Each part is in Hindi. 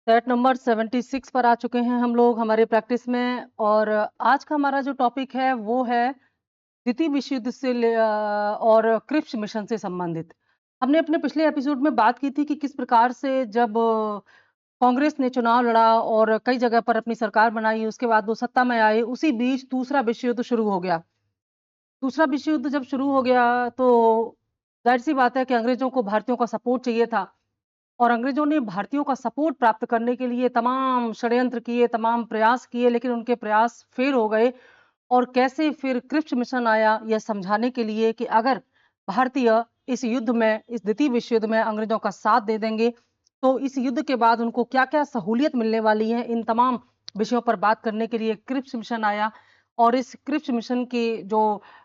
सेट नंबर 76 पर आ चुके हैं हम लोग हमारे प्रैक्टिस में। और आज का हमारा जो टॉपिक है वो है द्वितीय विश्व युद्ध और क्रिप्स मिशन से संबंधित। हमने अपने पिछले एपिसोड में बात की थी कि किस प्रकार से जब कांग्रेस ने चुनाव लड़ा और कई जगह पर अपनी सरकार बनाई, उसके बाद वो सत्ता में आए, उसी बीच दूसरा विश्व युद्ध शुरू हो गया। दूसरा विश्व युद्ध जब शुरू हो गया तो जाहिर सी बात है कि अंग्रेजों को भारतीयों का सपोर्ट चाहिए था और अंग्रेजों ने भारतीयों का सपोर्ट प्राप्त करने के लिए तमाम षड्यंत्र किए, तमाम प्रयास किए, लेकिन उनके प्रयास फेल हो गए। और कैसे फिर क्रिप्स मिशन आया यह समझाने के लिए कि अगर भारतीय इस युद्ध में, इस द्वितीय विश्व युद्ध में अंग्रेजों का साथ दे देंगे तो इस युद्ध के बाद उनको क्या क्या सहूलियत मिलने वाली है, इन तमाम विषयों पर बात करने के लिए क्रिप्स मिशन आया। और इस क्रिप्स मिशन के जो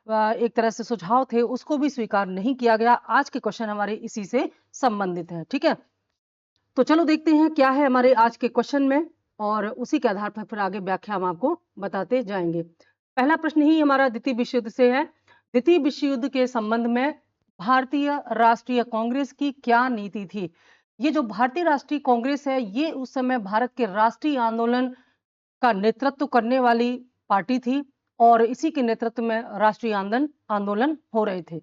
एक तरह से सुझाव थे उसको भी स्वीकार नहीं किया गया। आज के क्वेश्चन हमारे इसी से संबंधित है, ठीक है। तो चलो देखते हैं क्या है हमारे आज के क्वेश्चन में और उसी के आधार पर फिर आगे व्याख्या हम आपको बताते जाएंगे। पहला प्रश्न ही हमारा द्वितीय विश्व युद्ध से है। द्वितीय विश्व युद्ध के संबंध में भारतीय राष्ट्रीय कांग्रेस की क्या नीति थी? ये जो भारतीय राष्ट्रीय कांग्रेस है ये उस समय भारत के राष्ट्रीय आंदोलन का नेतृत्व करने वाली पार्टी थी और इसी के नेतृत्व में राष्ट्रीय आंदोलन हो रहे थे।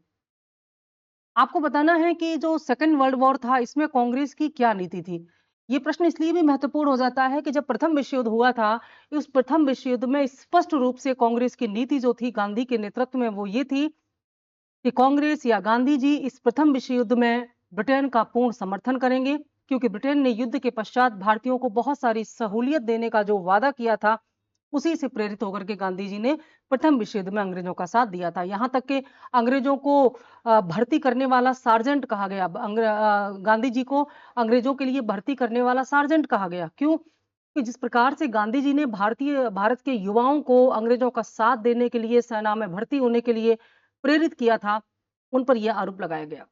आपको बताना है कि जो सेकेंड वर्ल्ड वॉर था इसमें कांग्रेस की क्या नीति थी। ये प्रश्न इसलिए भी महत्वपूर्ण हो जाता है कि जब प्रथम विश्व युद्ध हुआ था, उस प्रथम विश्व युद्ध में स्पष्ट रूप से कांग्रेस की नीति जो थी गांधी के नेतृत्व में वो ये थी कि कांग्रेस या गांधी जी इस प्रथम विश्व युद्ध में ब्रिटेन का पूर्ण समर्थन करेंगे, क्योंकि ब्रिटेन ने युद्ध के पश्चात भारतीयों को बहुत सारी सहूलियत देने का जो वादा किया था उसी से प्रेरित होकर के गांधी जी ने प्रथम विश्व युद्ध में अंग्रेजों का साथ दिया था। यहां तक कि अंग्रेजों को भर्ती करने वाला सार्जेंट कहा गया। गांधी जी को अंग्रेजों के लिए भर्ती करने वाला सार्जेंट कहा गया। क्यों? कि जिस प्रकार से गांधी जी ने भारत के युवाओं को अंग्रेजों का साथ देने के लिए, सेना में भर्ती होने के लिए प्रेरित किया था, उन पर यह आरोप लगाया गया।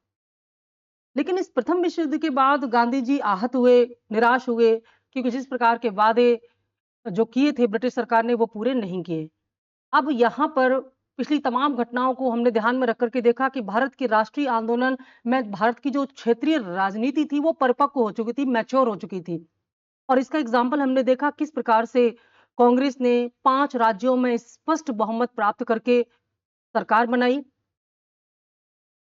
लेकिन इस प्रथम विश्व युद्ध के बाद गांधी जी आहत हुए, निराश हुए, क्योंकि जिस प्रकार के वादे जो किए थे ब्रिटिश सरकार ने वो पूरे नहीं किए। अब यहाँ पर पिछली तमाम घटनाओं को हमने ध्यान में रख करके देखा कि भारत के राष्ट्रीय आंदोलन में भारत की जो क्षेत्रीय राजनीति थी वो परिपक्व हो चुकी थी, मैच्योर हो चुकी थी। और इसका एग्जाम्पल हमने देखा किस प्रकार से कांग्रेस ने 5 राज्यों में स्पष्ट बहुमत प्राप्त करके सरकार बनाई।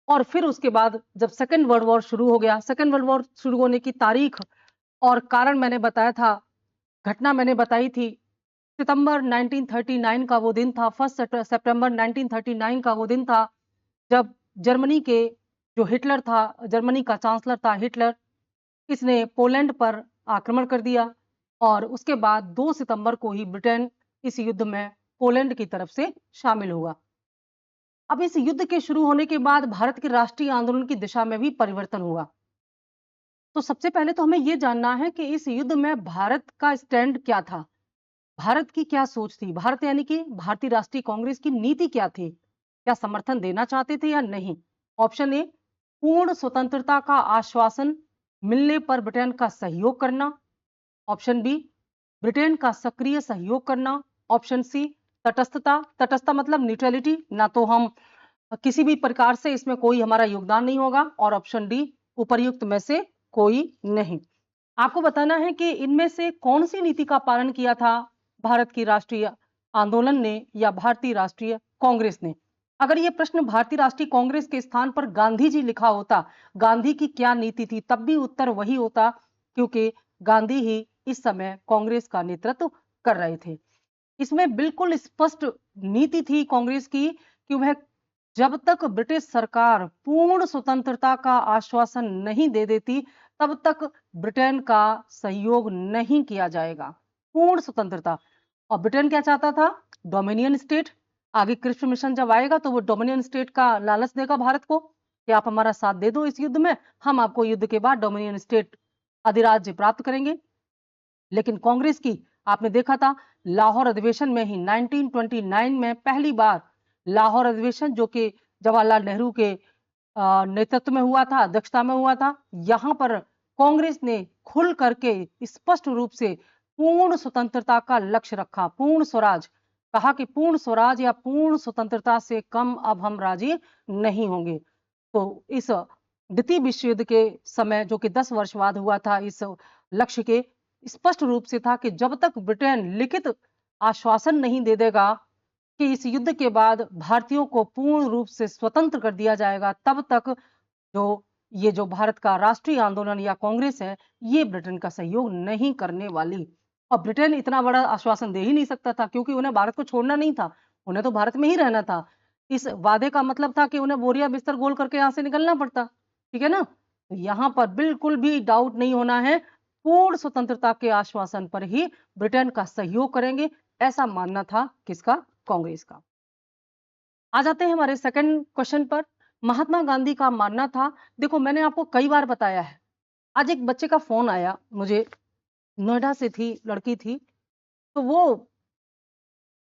और फिर उसके बाद जब सेकेंड वर्ल्ड वॉर शुरू हो गया, सेकेंड वर्ल्ड वॉर शुरू होने की तारीख और कारण मैंने बताया था, घटना मैंने बताई थी। सितंबर 1939 का वो दिन था, 1 सितंबर 1939 का वो दिन था जब जर्मनी के जो हिटलर था, जर्मनी का चांसलर था हिटलर, इसने पोलैंड पर आक्रमण कर दिया और उसके बाद 2 सितंबर को ही ब्रिटेन इस युद्ध में पोलैंड की तरफ से शामिल हुआ। अब इस युद्ध के शुरू होने के बाद भारत के राष्ट्रीय आंदोलन की दिशा में भी परिवर्तन हुआ। तो सबसे पहले तो हमें यह जानना है कि इस युद्ध में भारत का स्टैंड क्या था, भारत की क्या सोच थी, भारत यानी कि भारतीय राष्ट्रीय कांग्रेस की नीति क्या थी, क्या समर्थन देना चाहते थे या नहीं। ऑप्शन ए, पूर्ण स्वतंत्रता का आश्वासन मिलने पर ब्रिटेन का सहयोग करना। ऑप्शन बी, ब्रिटेन का सक्रिय सहयोग करना। ऑप्शन सी, तटस्थता, तटस्थता मतलब न्यूट्रलिटी, ना तो हम किसी भी प्रकार से इसमें कोई हमारा योगदान नहीं होगा। और ऑप्शन डी, उपर्युक्त में से कोई नहीं। आपको बताना है कि इनमें से कौन सी नीति का पालन किया था भारत की राष्ट्रीय आंदोलन ने या भारतीय राष्ट्रीय कांग्रेस ने। अगर यह प्रश्न भारतीय राष्ट्रीय कांग्रेस के स्थान पर गांधी जी लिखा होता, गांधी की क्या नीति थी, तब भी उत्तर वही होता, क्योंकि गांधी ही इस समय कांग्रेस का नेतृत्व कर रहे थे। इसमें बिल्कुल स्पष्ट नीति थी कांग्रेस की कि वह जब तक ब्रिटिश सरकार पूर्ण स्वतंत्रता का आश्वासन नहीं दे देती तब तक ब्रिटेन का सहयोग नहीं किया जाएगा। पूर्ण स्वतंत्रता। और ब्रिटेन क्या चाहता था? Dominion state. आगे क्रिप्स मिशन जब आएगा तो वो डोमिनियन स्टेट का लालच देगा भारत को कि आप हमारा साथ दे दो इस युद्ध में, हम आपको युद्ध के बाद डोमिनियन स्टेट अधिराज्य प्राप्त करेंगे। लेकिन कांग्रेस की आपने देखा था लाहौर अधिवेशन में ही 1929 में पहली बार लाहौर अधिवेशन, जो कि जवाहरलाल नेहरू के नेतृत्व में हुआ था, अध्यक्षता में हुआ था, यहां पर कांग्रेस ने खुल करके स्पष्ट रूप से पूर्ण स्वतंत्रता का लक्ष्य रखा। पूर्ण स्वराज कहा कि पूर्ण स्वराज या पूर्ण स्वतंत्रता से कम अब हम राजी नहीं होंगे। तो इस द्वितीय विश्व युद्ध के समय, जो कि 10 वर्ष बाद हुआ था, इस लक्ष्य के स्पष्ट रूप से था कि जब तक ब्रिटेन लिखित आश्वासन नहीं दे देगा कि इस युद्ध के बाद भारतीयों को पूर्ण रूप से स्वतंत्र कर दिया जाएगा, तब तक जो भारत का राष्ट्रीय आंदोलन या कांग्रेस है, ये ब्रिटेन का सहयोग नहीं करने वाली। और ब्रिटेन इतना बड़ा आश्वासन दे ही नहीं सकता था, क्योंकि उन्हें भारत को छोड़ना नहीं था, उन्हें तो भारत में ही रहना था। इस वादे का मतलब था कि उन्हें बोरिया बिस्तर गोल करके यहां से निकलना पड़ता। ठीक है ना? तो यहां पर बिल्कुल भी डाउट नहीं होना है, पूर्ण स्वतंत्रता के आश्वासन पर ही ब्रिटेन का सहयोग करेंगे, ऐसा मानना था किसका? कांग्रेस का। आ जाते हैं हमारे सेकंड क्वेश्चन पर। महात्मा गांधी का मानना था, देखो मैंने आपको कई बार बताया है। आज एक बच्चे का फोन आया मुझे, नोएडा से थी, लड़की थी, तो वो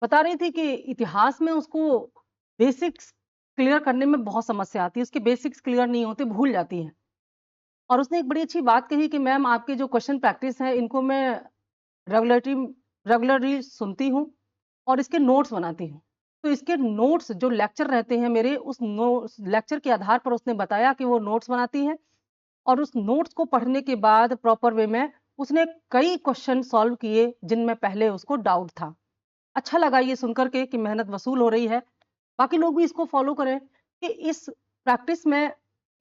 बता रही थी कि इतिहास में उसको बेसिक्स क्लियर करने में बहुत समस्या आती है, उसके बेसिक्स क्लियर नहीं होते, भूल जाती है। और उसने एक बड़ी अच्छी बात कही कि मैम आपके जो क्वेश्चन प्रैक्टिस है इनको मैं रेगुलेटरी रेगुलरली सुनती हूँ और इसके नोट्स बनाती हूँ। तो इसके नोट्स जो लेक्चर रहते हैं मेरे, उस लेक्चर के आधार पर उसने बताया कि वो नोट्स बनाती है, और उस नोट्स को पढ़ने के बाद प्रॉपर वे में उसने कई क्वेश्चन सॉल्व किए जिनमें पहले उसको डाउट था। अच्छा लगा ये सुनकर के कि मेहनत वसूल हो रही है। बाकी लोग भी इसको फॉलो करें कि इस प्रैक्टिस में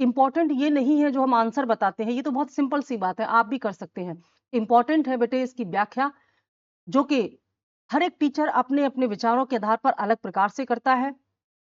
इंपॉर्टेंट ये नहीं है जो हम आंसर बताते हैं, ये तो बहुत सिंपल सी बात है, आप भी कर सकते हैं। इंपॉर्टेंट है बेटे इसकी व्याख्या, जो कि हर एक टीचर अपने अपने विचारों के आधार पर अलग प्रकार से करता है।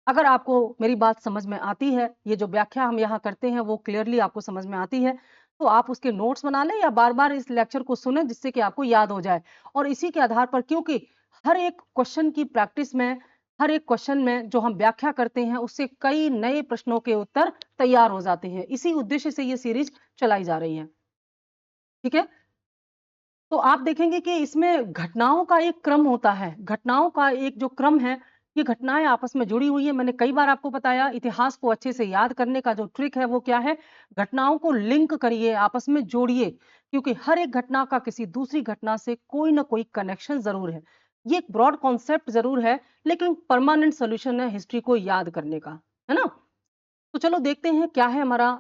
अगर आपको मेरी बात समझ में आती है, ये जो व्याख्या हम यहाँ करते हैं वो क्लियरली आपको समझ में आती है, तो आप उसके नोट्स बना लें या बार बार इस लेक्चर को सुने, जिससे कि आपको याद हो जाए। और इसी के आधार पर, क्योंकि हर एक क्वेश्चन की प्रैक्टिस में, हर एक क्वेश्चन में जो हम व्याख्या करते हैं उससे कई नए प्रश्नों के उत्तर तैयार हो जाते हैं। इसी उद्देश्य से ये सीरीज चलाई जा रही है। ठीक है? तो आप देखेंगे कि इसमें घटनाओं का एक क्रम होता है, घटनाओं का एक जो क्रम है, ये घटनाएं आपस में जुड़ी हुई है। मैंने कई बार आपको बताया, इतिहास को अच्छे से याद करने का जो ट्रिक है वो क्या है? घटनाओं को लिंक करिए, आपस में जोड़िए, क्योंकि हर एक घटना का किसी दूसरी घटना से कोई ना कोई कनेक्शन जरूर है। ये एक ब्रॉड कॉन्सेप्ट जरूर है, लेकिन परमानेंट सोल्यूशन है हिस्ट्री को याद करने का, है ना? तो चलो देखते हैं क्या है हमारा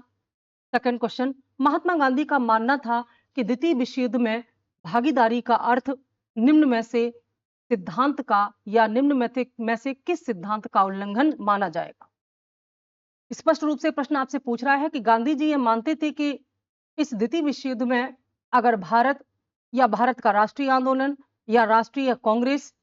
सेकंड क्वेश्चन। महात्मा गांधी का मानना था कि द्वितीय विश्व युद्ध में भागीदारी का अर्थ निम्न में से सिद्धांत का या निम्न में से किस सिद्धांत का उल्लंघन माना जाएगा? स्पष्ट रूप से प्रश्न आपसे पूछ रहा है कि गांधी जी ये मानते थे कि इस द्वितीय विश्व युद्ध में अगर भारत या भारत का राष्ट्रीय आंदोलन या राष्ट्रीय कांग्रेस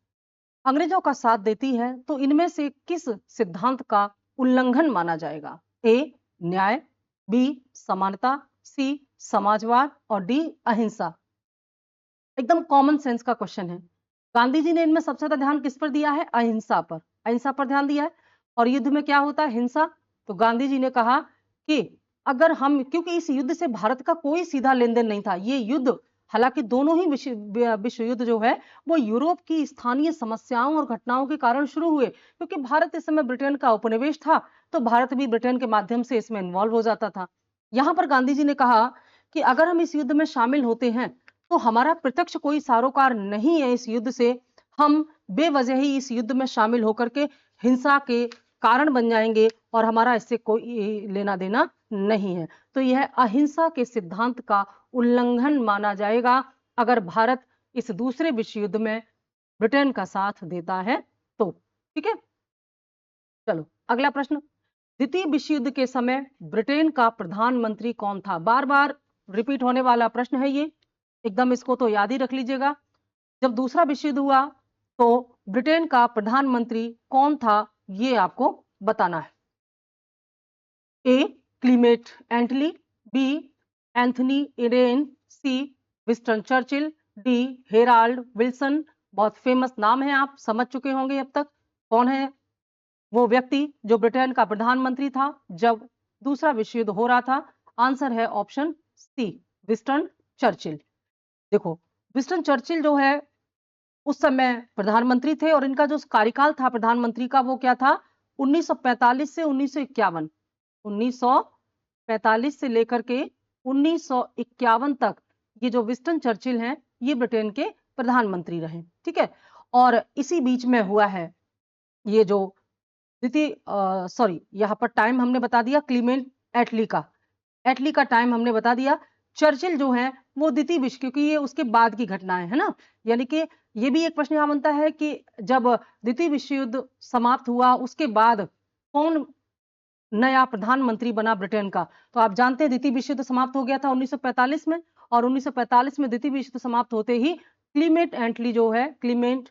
अंग्रेजों का साथ देती है, तो इनमें से किस सिद्धांत का उल्लंघन माना जाएगा? ए न्याय, बी समानता, सी समाजवाद और डी अहिंसा। एकदम कॉमन सेंस का क्वेश्चन है। गांधी जी ने इनमें सबसे ज्यादा ध्यान किस पर दिया है? अहिंसा पर, अहिंसा पर ध्यान दिया है। और युद्ध में क्या होता है? हिंसा। तो गांधी जी ने कहा कि अगर हम, क्योंकि इस युद्ध से भारत का कोई सीधा लेन देन नहीं था, ये युद्ध, हालांकि दोनों ही विश्व युद्ध जो है वो यूरोप की स्थानीय समस्याओं और घटनाओं के कारण शुरू हुए, क्योंकि भारत इस समय ब्रिटेन का उपनिवेश था, तो भारत भी ब्रिटेन के माध्यम से इसमें इन्वॉल्व हो जाता था। यहां पर गांधी जी ने कहा कि अगर हम इस युद्ध में शामिल होते हैं तो हमारा प्रत्यक्ष कोई सरोकार नहीं है इस युद्ध से, हम बेवजह ही इस युद्ध में शामिल होकर के हिंसा के कारण बन जाएंगे और हमारा इससे कोई लेना देना नहीं है। तो यह अहिंसा के सिद्धांत का उल्लंघन माना जाएगा अगर भारत इस दूसरे विश्व युद्ध में ब्रिटेन का साथ देता है तो। ठीक है, चलो अगला प्रश्न। द्वितीय विश्व युद्ध के समय ब्रिटेन का प्रधानमंत्री कौन था? बार बार रिपीट होने वाला प्रश्न है ये, एकदम इसको तो याद ही रख लीजिएगा। जब दूसरा विश्व युद्ध हुआ तो ब्रिटेन का प्रधानमंत्री कौन था, ये आपको बताना है। A Clement Attlee, B Anthony Eden, C Winston Churchill, D Harold Wilson. बहुत फेमस नाम है, आप समझ चुके होंगे अब तक कौन है वो व्यक्ति जो ब्रिटेन का प्रधानमंत्री था जब दूसरा विश्व युद्ध हो रहा था। आंसर है ऑप्शन सी, विंस्टन चर्चिल। देखो, विंस्टन चर्चिल जो है उस समय प्रधानमंत्री थे और इनका जो कार्यकाल था प्रधानमंत्री का वो क्या था? 1945 से 1951, 1945 से लेकर के 1951 तक ये जो विंस्टन चर्चिल हैं ये ब्रिटेन के प्रधानमंत्री रहे। ठीक है, और इसी बीच में हुआ है ये जो द्वितीय, सॉरी यहाँ पर टाइम हमने बता दिया क्लीमेंट एटली का, एटली का टाइम हमने बता दिया। चर्चिल जो है वो द्वितीय विश्व, क्योंकि ये उसके बाद की घटनाएं है ना, यानी कि ये भी एक प्रश्न यहाँ बनता है कि जब द्वितीय विश्व युद्ध समाप्त हुआ उसके बाद कौन नया प्रधानमंत्री बना ब्रिटेन का। तो आप जानते हैं द्वितीय विश्व युद्ध समाप्त हो गया था 1945 में, और 1945 में द्वितीय विश्व युद्ध समाप्त होते ही क्लीमेंट एटली जो है, क्लीमेंट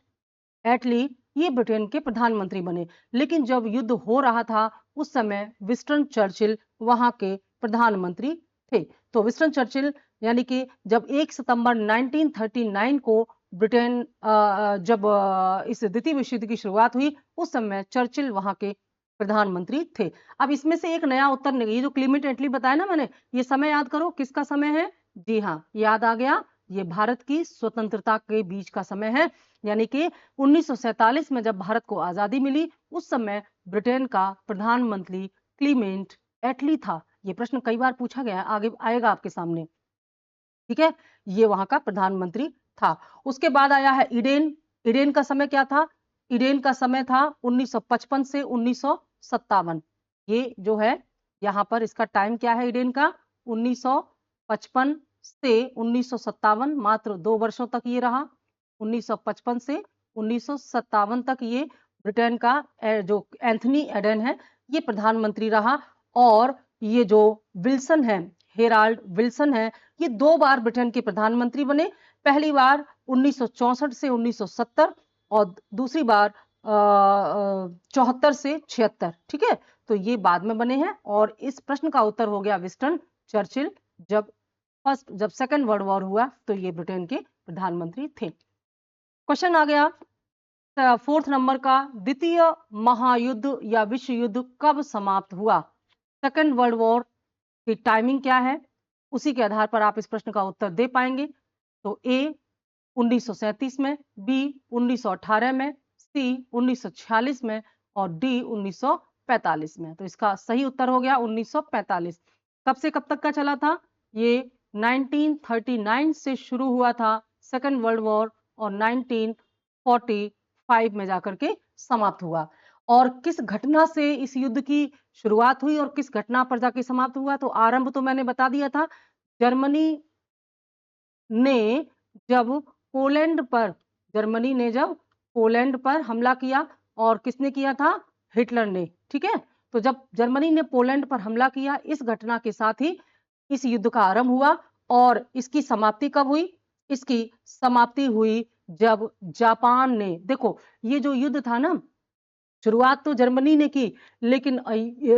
एटली, ये ब्रिटेन के प्रधानमंत्री बने। लेकिन जब युद्ध हो रहा था उस समय विंस्टन चर्चिल वहां के प्रधानमंत्री थे। तो विंस्टन चर्चिल यानी कि जब 1 सितंबर 1939 को ब्रिटेन जब इस द्वितीय विश्व युद्ध की शुरुआत हुई उस समय चर्चिल वहां के प्रधानमंत्री थे। अब इसमें से एक नया उत्तर, ये जो क्लीमेंट एटली बताया ना मैंने, ये समय याद करो किसका समय है। जी हाँ, याद आ गया, ये भारत की स्वतंत्रता के बीच का समय है, यानी कि 1947 में जब भारत को आजादी मिली उस समय ब्रिटेन का प्रधानमंत्री क्लीमेंट एटली था। ये प्रश्न कई बार पूछा गया, आगे आएगा आपके सामने, ठीक है। ये वहां का प्रधानमंत्री था। उसके बाद आया है ईडेन। ईडेन का समय क्या था? ईडेन का समय था 1955 से 1957। ये जो है यहाँ पर इसका टाइम क्या है ईडेन का? 1955 से 1957, मात्र 2 वर्षों तक ये रहा। 1955 से 1957 तक ये ब्रिटेन का जो एंथनी एडन है ये प्रधानमंत्री रहा। और ये जो विल्सन है, हेराल्ड विल्सन है, ये 2 बार ब्रिटेन के प्रधानमंत्री बने। पहली बार 1964 से 1970 और दूसरी बार 74 से 76, ठीक है। तो ये बाद में बने हैं और इस प्रश्न का उत्तर हो गया विंस्टन चर्चिल। जब सेकंड वर्ल्ड वॉर हुआ तो ये ब्रिटेन के प्रधानमंत्री थे। क्वेश्चन आ गया 4th नंबर का, द्वितीय महायुद्ध या विश्व युद्ध कब समाप्त हुआ? सेकंड वर्ल्ड वॉर की टाइमिंग क्या है, उसी के आधार पर आप इस प्रश्न का उत्तर दे पाएंगे। तो ए 1937 में, बी 1918 में, सी 1946 में और डी 1945 में। तो इसका सही उत्तर हो गया 1945। कब से कब तक का चला था? ये 1939 से शुरू हुआ था सेकंड वर्ल्ड वॉर और 1945 में जाकर के समाप्त हुआ। और किस घटना से इस युद्ध की शुरुआत हुई और किस घटना पर जाके समाप्त हुआ? तो आरंभ तो मैंने बता दिया था, जर्मनी ने जब पोलैंड पर हमला किया, और किसने किया था? हिटलर ने, ठीक है। तो जब जर्मनी ने पोलैंड पर हमला किया, इस घटना के साथ ही इस युद्ध का आरंभ हुआ। और इसकी समाप्ति कब हुई? इसकी समाप्ति हुई जब जापान ने, देखो ये जो युद्ध था ना, शुरुआत तो जर्मनी ने की, लेकिन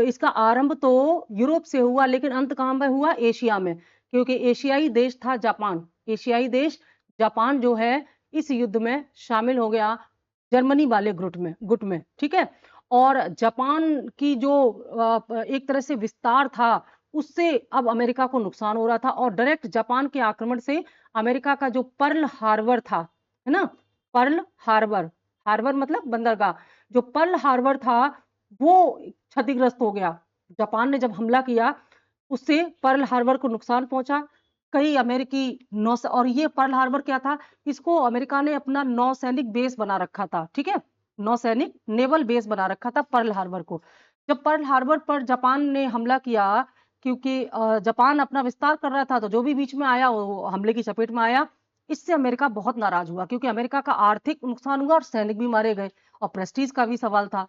इसका आरंभ तो यूरोप से हुआ, लेकिन अंत कहां में हुआ? एशिया में, क्योंकि एशियाई देश था जापान। एशियाई देश जापान जो है इस युद्ध में शामिल हो गया जर्मनी वाले गुट में, ठीक है। और जापान की जो एक तरह से विस्तार था, उससे अब अमेरिका को नुकसान हो रहा था। और डायरेक्ट जापान के आक्रमण से अमेरिका का जो पर्ल हार्बर था, है ना, पर्ल हार्बर, हार्बर मतलब बंदरगाह, जो पर्ल हार्बर था वो क्षतिग्रस्त हो गया। जापान ने जब हमला किया उससे पर्ल हार्बर को नुकसान पहुंचा। कई अमेरिकी और ये पर्ल हार्बर क्या था? इसको अमेरिका ने अपना नौसैनिक बेस बना रखा था, ठीक है, नौसैनिक नेवल बेस बना रखा था पर्ल हार्बर को। जब पर्ल हार्बर पर जापान ने हमला किया, क्योंकि जापान अपना विस्तार कर रहा था, तो जो भी बीच में आया वो हमले की चपेट में आया। इससे अमेरिका बहुत नाराज हुआ, क्योंकि अमेरिका का आर्थिक नुकसान हुआ और सैनिक भी मारे गए और प्रेस्टीज का भी सवाल था।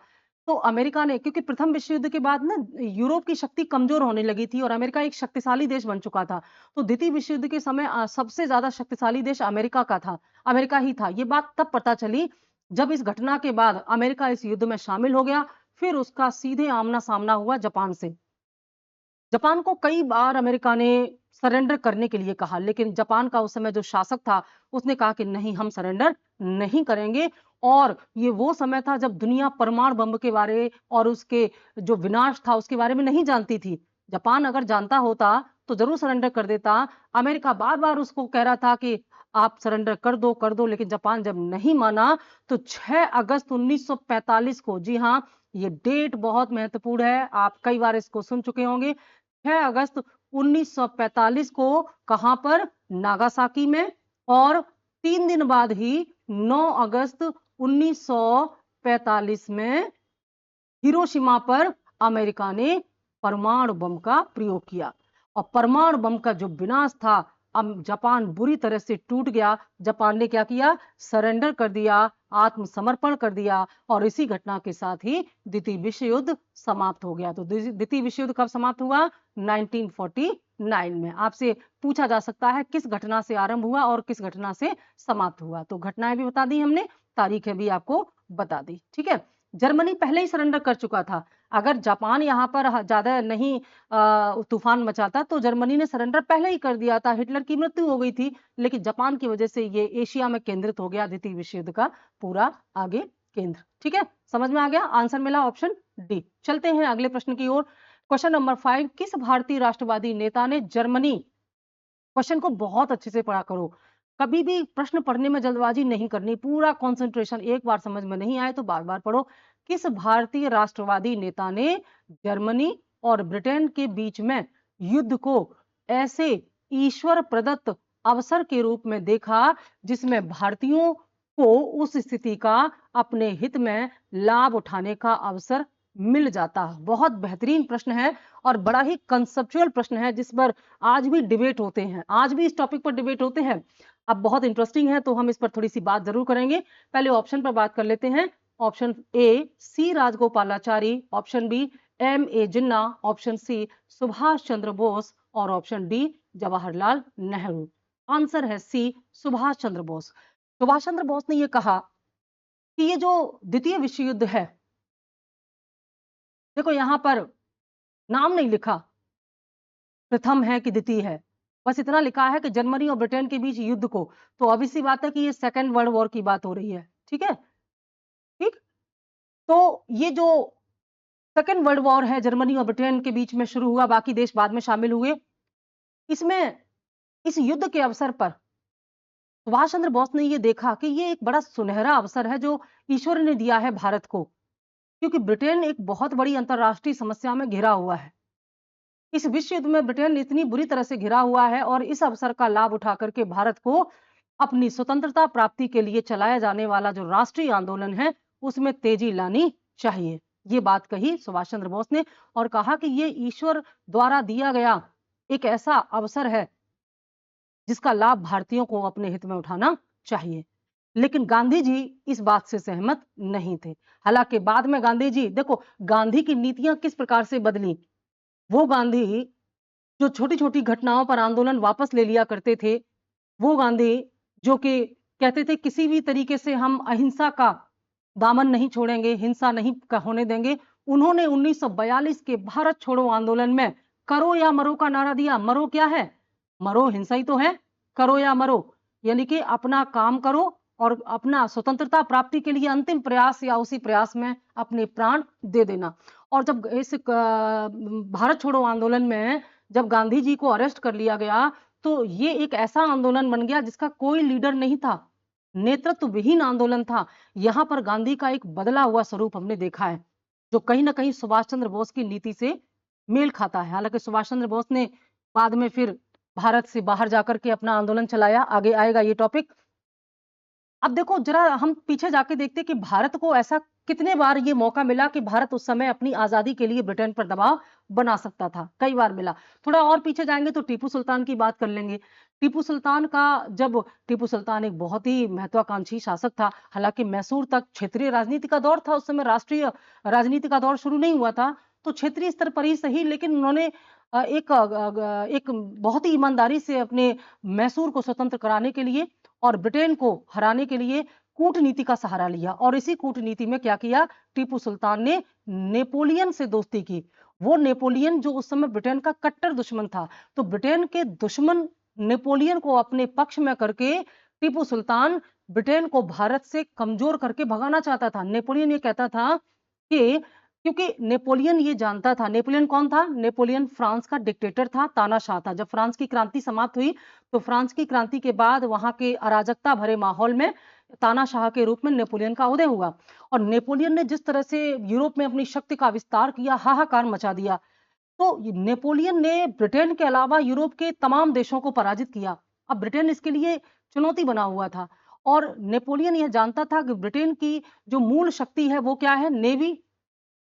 तो अमेरिका ने, क्योंकि प्रथम विश्व युद्ध के बाद ना यूरोप की शक्ति कमजोर होने लगी थी और अमेरिका एक शक्तिशाली देश बन चुका था, तो द्वितीय विश्व युद्ध के समय सबसे ज्यादा शक्तिशाली देश अमेरिका का था, अमेरिका ही था। ये बात तब पता चली जब इस घटना के बाद अमेरिका इस युद्ध में शामिल हो गया। फिर उसका सीधे आमना सामना हुआ जापान से। जापान को कई बार अमेरिका ने सरेंडर करने के लिए कहा, लेकिन जापान का उस समय जो शासक था उसने कहा कि नहीं, हम सरेंडर नहीं करेंगे। और ये वो समय था जब दुनिया परमाणु बम के बारे और उसके जो विनाश था उसके बारे में नहीं जानती थी। जापान अगर जानता होता तो जरूर सरेंडर कर देता। अमेरिका बार बार उसको कह रहा था कि आप सरेंडर कर दो, लेकिन जापान जब नहीं माना तो 6 अगस्त 1945 को, जी हाँ, ये डेट बहुत महत्वपूर्ण है, आप कई बार इसको सुन चुके होंगे। 6 अगस्त 1945 को कहां पर? नागासाकी में। और 3 दिन बाद ही 9 अगस्त 1945 में हिरोशिमा पर अमेरिका ने परमाणु बम का प्रयोग किया। और परमाणु बम का जो विनाश था, अब जापान बुरी तरह से टूट गया। जापान ने क्या किया? सरेंडर कर दिया, आत्मसमर्पण कर दिया, और इसी घटना के साथ ही द्वितीय विश्व युद्ध समाप्त हो गया। तो द्वितीय विश्व युद्ध कब समाप्त हुआ? 1949 में। आपसे पूछा जा सकता है किस घटना से आरंभ हुआ और किस घटना से समाप्त हुआ। तो घटनाएं भी बता दी हमने, तारीखें भी आपको बता दी। ठीक है, जर्मनी पहले ही सरेंडर कर चुका था। अगर जापान यहाँ पर ज्यादा नहीं तूफान मचाता तो जर्मनी ने सरेंडर पहले ही कर दिया था, हिटलर की मृत्यु हो गई थी। लेकिन जापान की वजह से ये एशिया में केंद्रित हो गया द्वितीय विश्व युद्ध का पूरा आगे केंद्र। ठीक है, समझ में आ गया? आंसर मिला ऑप्शन डी। चलते हैं अगले प्रश्न की ओर। क्वेश्चन नंबर 5, किस भारतीय राष्ट्रवादी नेता ने जर्मनी, क्वेश्चन को बहुत अच्छे से पढ़ा करो, कभी भी प्रश्न पढ़ने में जल्दबाजी नहीं करनी, पूरा कंसंट्रेशन, एक बार समझ में नहीं आए तो बार बार पढ़ो। किस भारतीय राष्ट्रवादी नेता ने जर्मनी और ब्रिटेन के बीच में युद्ध को ऐसे ईश्वर प्रदत्त अवसर के रूप में देखा जिसमें भारतीयों को उस स्थिति का अपने हित में लाभ उठाने का अवसर मिल जाता? बहुत बेहतरीन प्रश्न है और बड़ा ही कंसेप्चुअल प्रश्न है, जिस पर आज भी डिबेट होते हैं, आज भी इस टॉपिक पर डिबेट होते हैं। अब बहुत इंटरेस्टिंग है तो हम इस पर थोड़ी सी बात जरूर करेंगे। पहले ऑप्शन पर बात कर लेते हैं। Option A C Rajagopalachari, option B M A Jinnah, option C Subhash Chandra Bose, और option D Jawaharlal Nehru. Answer है सी सुभाष चंद्र बोस। सुभाष चंद्र बोस ने यह कहा कि ये जो द्वितीय विश्व युद्ध है, देखो यहां पर नाम नहीं लिखा प्रथम है कि द्वितीय है, बस इतना लिखा है कि जर्मनी और ब्रिटेन के बीच युद्ध को, तो ऑब्वियस सी बात है कि ये सेकेंड वर्ल्ड वॉर की बात हो रही है। ठीक है, ठीक। तो ये जो सेकेंड वर्ल्ड वॉर है जर्मनी और ब्रिटेन के बीच में शुरू हुआ, बाकी देश बाद में शामिल हुए, इसमें इस युद्ध के अवसर पर सुभाष चंद्र बोस ने ये देखा कि ये एक बड़ा सुनहरा अवसर है जो ईश्वर ने दिया है भारत को, क्योंकि ब्रिटेन एक बहुत बड़ी अंतरराष्ट्रीय समस्या में घिरा हुआ है। इस विश्व युद्ध में ब्रिटेन इतनी बुरी तरह से घिरा हुआ है और इस अवसर का लाभ उठा करके भारत को अपनी स्वतंत्रता प्राप्ति के लिए चलाया जाने वाला जो राष्ट्रीय आंदोलन है उसमें तेजी लानी चाहिए। ये बात कही सुभाष चंद्र बोस ने और कहा कि ये ईश्वर द्वारा दिया गया एक ऐसा अवसर है जिसका लाभ भारतीयों को अपने हित में उठाना चाहिए। लेकिन गांधी जी इस बात से सहमत नहीं थे। हालांकि बाद में गांधी जी, देखो गांधी की नीतियां किस प्रकार से बदली। वो गांधी जो छोटी छोटी घटनाओं पर आंदोलन वापस ले लिया करते थे, वो गांधी जो कि कहते थे किसी भी तरीके से हम अहिंसा का दामन नहीं छोड़ेंगे, हिंसा नहीं होने देंगे, उन्होंने 1942 के भारत छोड़ो आंदोलन में करो या मरो का नारा दिया। मरो क्या है? मरो हिंसा ही तो है। करो या मरो यानी कि अपना काम करो और अपना स्वतंत्रता प्राप्ति के लिए अंतिम प्रयास या उसी प्रयास में अपने प्राण दे देना। और जब इस भारत छोड़ो आंदोलन में जब गांधी जी को अरेस्ट कर लिया गया तो ये एक ऐसा आंदोलन बन गया जिसका कोई लीडर नहीं था, नेतृत्व विहीन आंदोलन था। यहां पर गांधी का एक बदला हुआ स्वरूप हमने देखा है जो कहीं ना कहीं सुभाष चंद्र बोस की नीति से मेल खाता है। हालांकि सुभाष चंद्र बोस ने बाद में फिर भारत से बाहर जाकर के अपना आंदोलन चलाया, आगे आएगा ये टॉपिक। अब देखो जरा हम पीछे जाके देखते कि भारत को ऐसा कितने बार ये मौका मिला कि भारत उस समय अपनी आजादी के लिए ब्रिटेन पर दबाव बना सकता था, कई बार मिला। थोड़ा और पीछे जाएंगे तो टीपू सुल्तान की बात कर लेंगे। टीपू सुल्तान का, जब टीपू सुल्तान एक बहुत ही महत्वाकांक्षी शासक था, हालांकि मैसूर तक क्षेत्रीय राजनीति का दौर था, उस समय राष्ट्रीय राजनीति का दौर शुरू नहीं हुआ था, तो क्षेत्रीय स्तर पर ही सही, लेकिन उन्होंने एक बहुत ही ईमानदारी से अपने मैसूर को स्वतंत्र कराने के लिए और ब्रिटेन को हराने के लिए कूटनीति का सहारा लिया। और इसी कूटनीति में क्या किया, टीपू सुल्तान ने नेपोलियन से दोस्ती की। वो नेपोलियन जो उस समय ब्रिटेन का कट्टर दुश्मन था, तो ब्रिटेन के दुश्मन नेपोलियन को अपने पक्ष में करके टीपू सुल्तान ब्रिटेन को भारत से कमजोर करके भगाना चाहता था। नेपोलियन ये कहता था कि, क्योंकि नेपोलियन ये जानता था, नेपोलियन कौन था? नेपोलियन फ्रांस का डिक्टेटर था, तानाशाह था। जब फ्रांस की क्रांति समाप्त हुई तो फ्रांस की क्रांति के बाद वहां के अराजकता भरे माहौल में तानाशाह के रूप में नेपोलियन का उदय हुआ। और नेपोलियन ने जिस तरह से यूरोप में अपनी शक्ति का विस्तार किया, हाहाकार मचा दिया, तो नेपोलियन ने ब्रिटेन के अलावा यूरोप के तमाम देशों को पराजित किया। अब ब्रिटेन इसके लिए चुनौती बना हुआ था और नेपोलियन यह जानता था कि ब्रिटेन की जो मूल शक्ति है वो क्या है? नेवी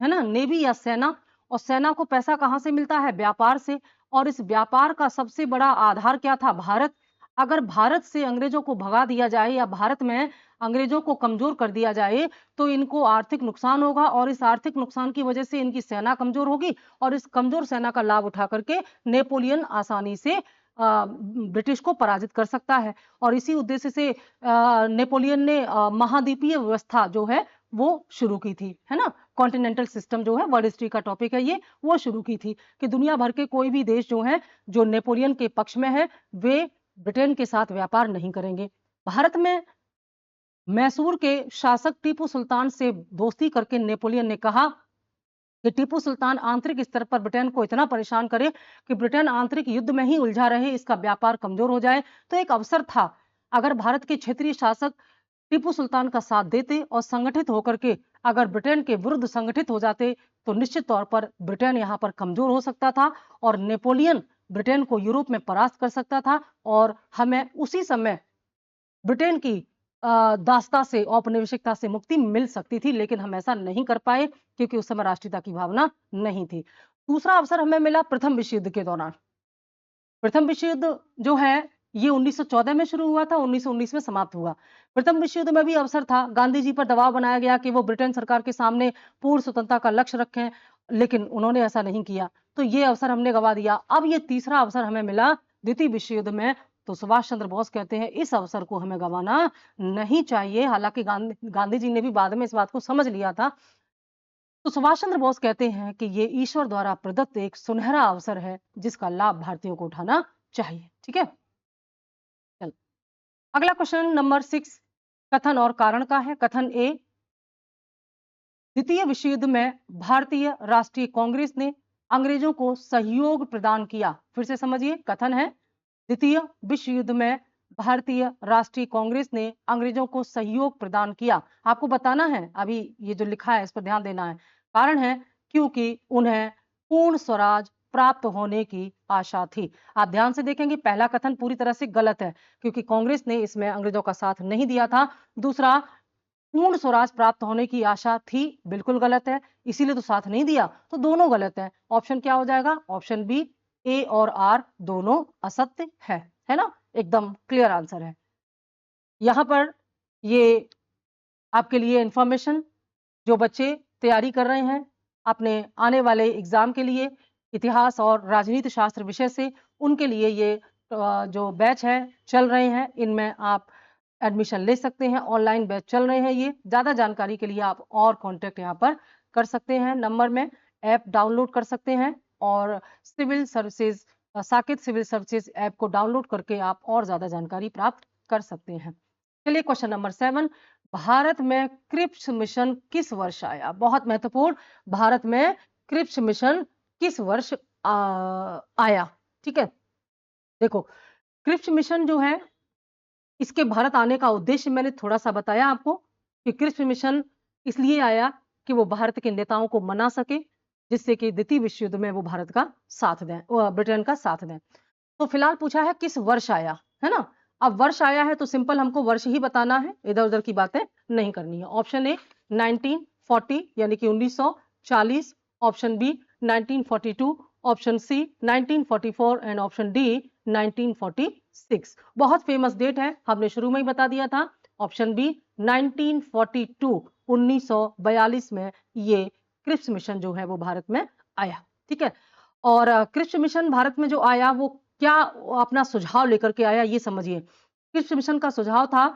है ना, नेवी या सेना। और सेना को पैसा कहाँ से मिलता है? व्यापार से। और इस व्यापार का सबसे बड़ा आधार क्या था? भारत। अगर भारत से अंग्रेजों को भगा दिया जाए या भारत में अंग्रेजों को कमजोर कर दिया जाए तो इनको आर्थिक नुकसान होगा, और इस आर्थिक नुकसान की वजह से इनकी सेना कमजोर होगी, और इस कमजोर सेना का लाभ उठा करके नेपोलियन आसानी से ब्रिटिश को पराजित कर सकता है। और इसी उद्देश्य से नेपोलियन ने महाद्वीपीय व्यवस्था जो है वो शुरू की थी, है ना। कॉन्टिनेंटल सिस्टम जो है, वर्ल्ड हिस्ट्री का टॉपिक है ये, वो शुरू की थी कि दुनिया भर के कोई भी देश जो है जो नेपोलियन के पक्ष में है वे ब्रिटेन के साथ व्यापार नहीं करेंगे। भारत में मैसूर के शासक टीपू सुल्तान से दोस्ती करके नेपोलियन ने कहा कि टीपू सुल्तान आंतरिक स्तर पर ब्रिटेन को इतना परेशान करे कि ब्रिटेन आंतरिक युद्ध में ही उलझा रहे, इसका व्यापार कमजोर हो जाए। तो एक अवसर था, अगर भारत के क्षेत्रीय शासक टीपू सुल्तान का साथ देते और संगठित होकर के अगर ब्रिटेन के विरुद्ध संगठित हो जाते तो निश्चित तौर पर ब्रिटेन यहाँ पर कमजोर हो सकता था और नेपोलियन ब्रिटेन को यूरोप में परास्त कर सकता था, और हमें उसी समय ब्रिटेन की दासता से, औपनिवेशिकता से मुक्ति मिल सकती थी। लेकिन हम ऐसा नहीं कर पाए क्योंकि उस समय राष्ट्रीयता की भावना नहीं थी। दूसरा अवसर हमें मिला प्रथम विश्व युद्ध के दौरान। प्रथम विश्व युद्ध जो है ये 1914 में शुरू हुआ था, 1919 में समाप्त हुआ। प्रथम विश्व युद्ध में भी अवसर था, गांधी जी पर दबाव बनाया गया कि वो ब्रिटेन सरकार के सामने पूर्ण स्वतंत्रता का लक्ष्य रखें, लेकिन उन्होंने ऐसा नहीं किया, तो ये अवसर हमने गवा दिया। अब ये तीसरा अवसर हमें मिला द्वितीय विश्व युद्ध में, तो सुभाष चंद्र बोस कहते हैं इस अवसर को हमें गंवाना नहीं चाहिए। हालांकि गांधी जी ने भी बाद में इस बात को समझ लिया था। तो सुभाष चंद्र बोस कहते हैं कि ये ईश्वर द्वारा प्रदत्त एक सुनहरा अवसर है जिसका लाभ भारतीयों को उठाना चाहिए। ठीक है, चल अगला क्वेश्चन नंबर 6 कथन और कारण का है। कथन ए, द्वितीय विश्व युद्ध में भारतीय राष्ट्रीय कांग्रेस ने अंग्रेजों को सहयोग प्रदान किया। फिर से समझिए, कथन है द्वितीय विश्व युद्ध में भारतीय राष्ट्रीय कांग्रेस ने अंग्रेजों को सहयोग प्रदान किया। आपको बताना है, अभी ये जो लिखा है इस पर ध्यान देना है। कारण है क्योंकि उन्हें पूर्ण स्वराज प्राप्त होने की आशा थी। आप ध्यान से देखेंगे पहला कथन पूरी तरह से गलत है क्योंकि कांग्रेस ने इसमें अंग्रेजों का साथ नहीं दिया था। दूसरा, पूर्ण स्वराज प्राप्त होने की आशा थी, बिल्कुल गलत है, इसीलिए तो साथ नहीं दिया, तो दोनों गलत है। ऑप्शन क्या हो जाएगा? ऑप्शन बी, ए और आर दोनों असत्य है ना, एकदम क्लियर आंसर है। यहां पर ये आपके लिए इंफॉर्मेशन, जो बच्चे तैयारी कर रहे हैं अपने आने वाले एग्जाम के लिए इतिहास और राजनीति शास्त्र विषय से, उनके लिए ये जो बैच है चल रहे हैं, इनमें आप एडमिशन ले सकते हैं। ऑनलाइन बैच चल रहे हैं ये। ज़्यादा जानकारी के लिए आप और कांटेक्ट यहाँ पर कर सकते हैं, नंबर में ऐप डाउनलोड कर सकते हैं और civil services, Saket civil services app को डाउनलोड करके आप और ज़्यादा जानकारी प्राप्त कर सकते हैं। चलिए क्वेश्चन नंबर 7, भारत में क्रिप्स मिशन किस वर्ष आया? बहुत महत्वपूर्ण, भारत में क्रिप्स मिशन किस वर्ष आया? ठीक है, देखो क्रिप्स मिशन जो है इसके भारत आने का उद्देश्य मैंने थोड़ा सा बताया आपको कि क्रिप्स मिशन इसलिए आया कि वो भारत के नेताओं को मना सके जिससे कि द्वितीय विश्व युद्ध में वो भारत का साथ दें, ब्रिटेन का साथ दें। तो फिलहाल पूछा है किस वर्ष आया, है ना। अब वर्ष आया है तो सिंपल हमको वर्ष ही बताना है, इधर उधर की बातें नहीं करनी है। ऑप्शन ए 1940 यानी कि 1940, option B 1942, option C 1944 and option D 1946। बहुत फेमस डेट है, हमने शुरू में ही बता दिया था। ऑप्शन बी 1942, 1942 में ये क्रिप्स मिशन जो है वो भारत में आया। ठीक है, और क्रिप्स मिशन भारत में जो आया वो क्या अपना सुझाव लेकर के आया, ये समझिए। क्रिप्स मिशन का सुझाव था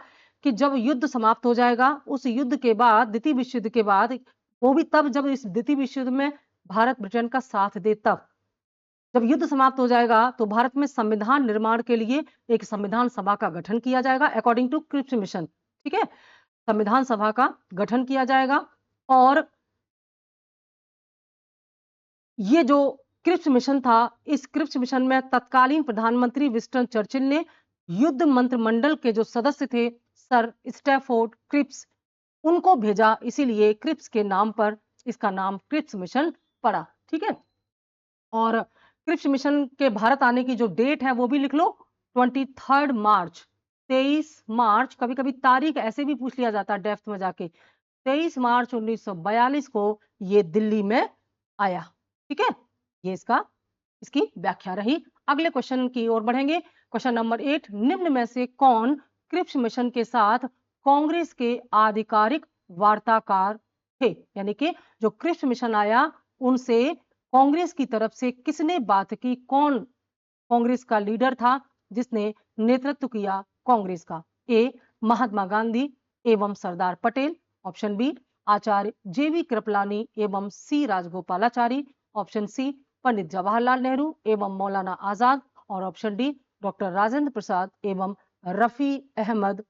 कि जब युद्ध समाप्त हो जाएगा, उस युद्ध के बाद, द्वितीय विश्व युद्ध के बाद, वो भी तब जब इस द्वितीय विश्व युद्ध में भारत ब्रिटेन का साथ दे, तब जब युद्ध समाप्त हो जाएगा तो भारत में संविधान निर्माण के लिए एक संविधान सभा का गठन किया जाएगा अकॉर्डिंग टू क्रिप्स मिशन। ठीक है, संविधान सभा का गठन किया जाएगा और ये जो क्रिप्स मिशन था, इस क्रिप्स मिशन में तत्कालीन प्रधानमंत्री विंस्टन चर्चिल ने युद्ध मंत्रिमंडल के जो सदस्य थे सर स्टैफोर्ड क्रिप्स, उनको भेजा, इसीलिए क्रिप्स के नाम पर इसका नाम क्रिप्स मिशन पड़ा। ठीक है, और क्रिप्स मिशन के भारत आने की जो डेट है वो भी लिख लो, 23 मार्च, 23 मार्च, कभी कभी तारीख ऐसे भी पूछ लिया जाता है डेप्थ में जाके, 23 मार्च 1942 को ये दिल्ली में आया। ठीक है, ये इसकी व्याख्या रही। अगले क्वेश्चन की ओर बढ़ेंगे। क्वेश्चन नंबर 8, निम्न में से कौन क्रिप्स मिशन के साथ कांग्रेस के आधिकारिक वार्ताकार थे? यानी कि जो क्रिप्स मिशन आया उनसे कांग्रेस की तरफ से किसने बात की? कौन कांग्रेस का लीडर था जिसने नेतृत्व किया कांग्रेस का? ए महात्मा गांधी एवं सरदार पटेल, ऑप्शन बी आचार्य जेवी कृपलानी एवं सी राजगोपालाचारी, ऑप्शन सी पंडित जवाहरलाल नेहरू एवं मौलाना आजाद, और option D doctor Rajendra Prasad एवं रफी अहमद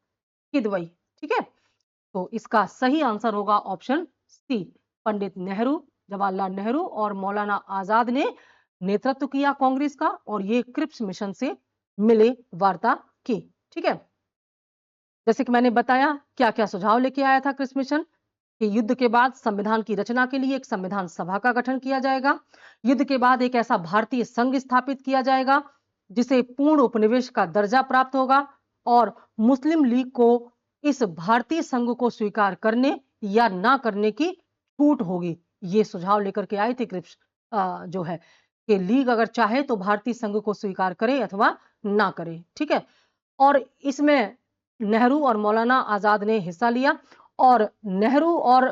किदवई। ठीक है, तो इसका सही आंसर होगा ऑप्शन सी, पंडित नेहरू, जवाहरलाल नेहरू और मौलाना आजाद ने नेतृत्व किया कांग्रेस का और ये क्रिप्स मिशन से मिले, वार्ता की। ठीक है, जैसे कि मैंने बताया क्या क्या सुझाव लेके आया था क्रिप्स मिशन कि युद्ध के बाद संविधान की रचना के लिए एक संविधान सभा का गठन किया जाएगा। युद्ध के बाद एक ऐसा भारतीय संघ स्थापित किया जाएगा जिसे पूर्ण उपनिवेश का दर्जा प्राप्त होगा और मुस्लिम लीग को इस भारतीय संघ को स्वीकार करने या ना करने की छूट होगी। ये सुझाव लेकर के आए थे क्रिप्स जो है कि लीग अगर चाहे तो भारतीय संघ को स्वीकार करे अथवा ना करे। ठीक है, और इसमें नेहरू और मौलाना आजाद ने हिस्सा लिया और नेहरू और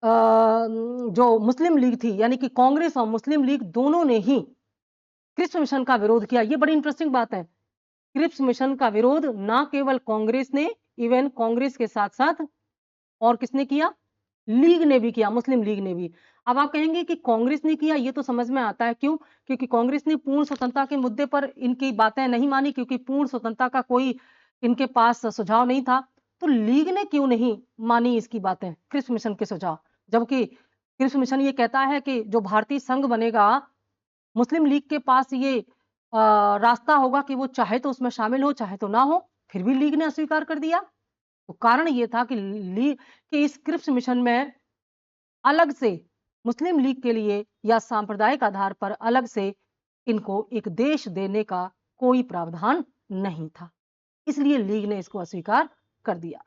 जो मुस्लिम लीग थी यानी कि कांग्रेस और मुस्लिम लीग दोनों ने ही क्रिप्स मिशन का विरोध किया। ये बड़ी इंटरेस्टिंग बात है, क्रिप्स मिशन का विरोध ना केवल कांग्रेस ने, इवन कांग्रेस के साथ साथ और किसने किया? लीग ने भी किया, मुस्लिम लीग ने भी। अब आप कहेंगे कि कांग्रेस ने किया, ये तो समझ में आता है, क्यों? क्योंकि कांग्रेस ने पूर्ण स्वतंत्रता के मुद्दे पर इनकी बातें नहीं मानी, क्योंकि पूर्ण स्वतंत्रता का कोई इनके पास सुझाव नहीं था। तो लीग ने क्यों नहीं मानी इसकी बातें, क्रिप्स मिशन के सुझाव? जबकि क्रिप्स मिशन ये कहता है कि जो भारतीय संघ बनेगा, मुस्लिम लीग के पास ये रास्ता होगा कि वो चाहे तो उसमें शामिल हो, चाहे तो ना हो। फिर भी लीग ने अस्वीकार कर दिया। तो कारण ये था कि लीग के इस क्रिप्स मिशन में अलग से मुस्लिम लीग के लिए या सांप्रदायिक आधार पर अलग से इनको एक देश देने का कोई प्रावधान नहीं था, इसलिए लीग ने इसको अस्वीकार कर दिया।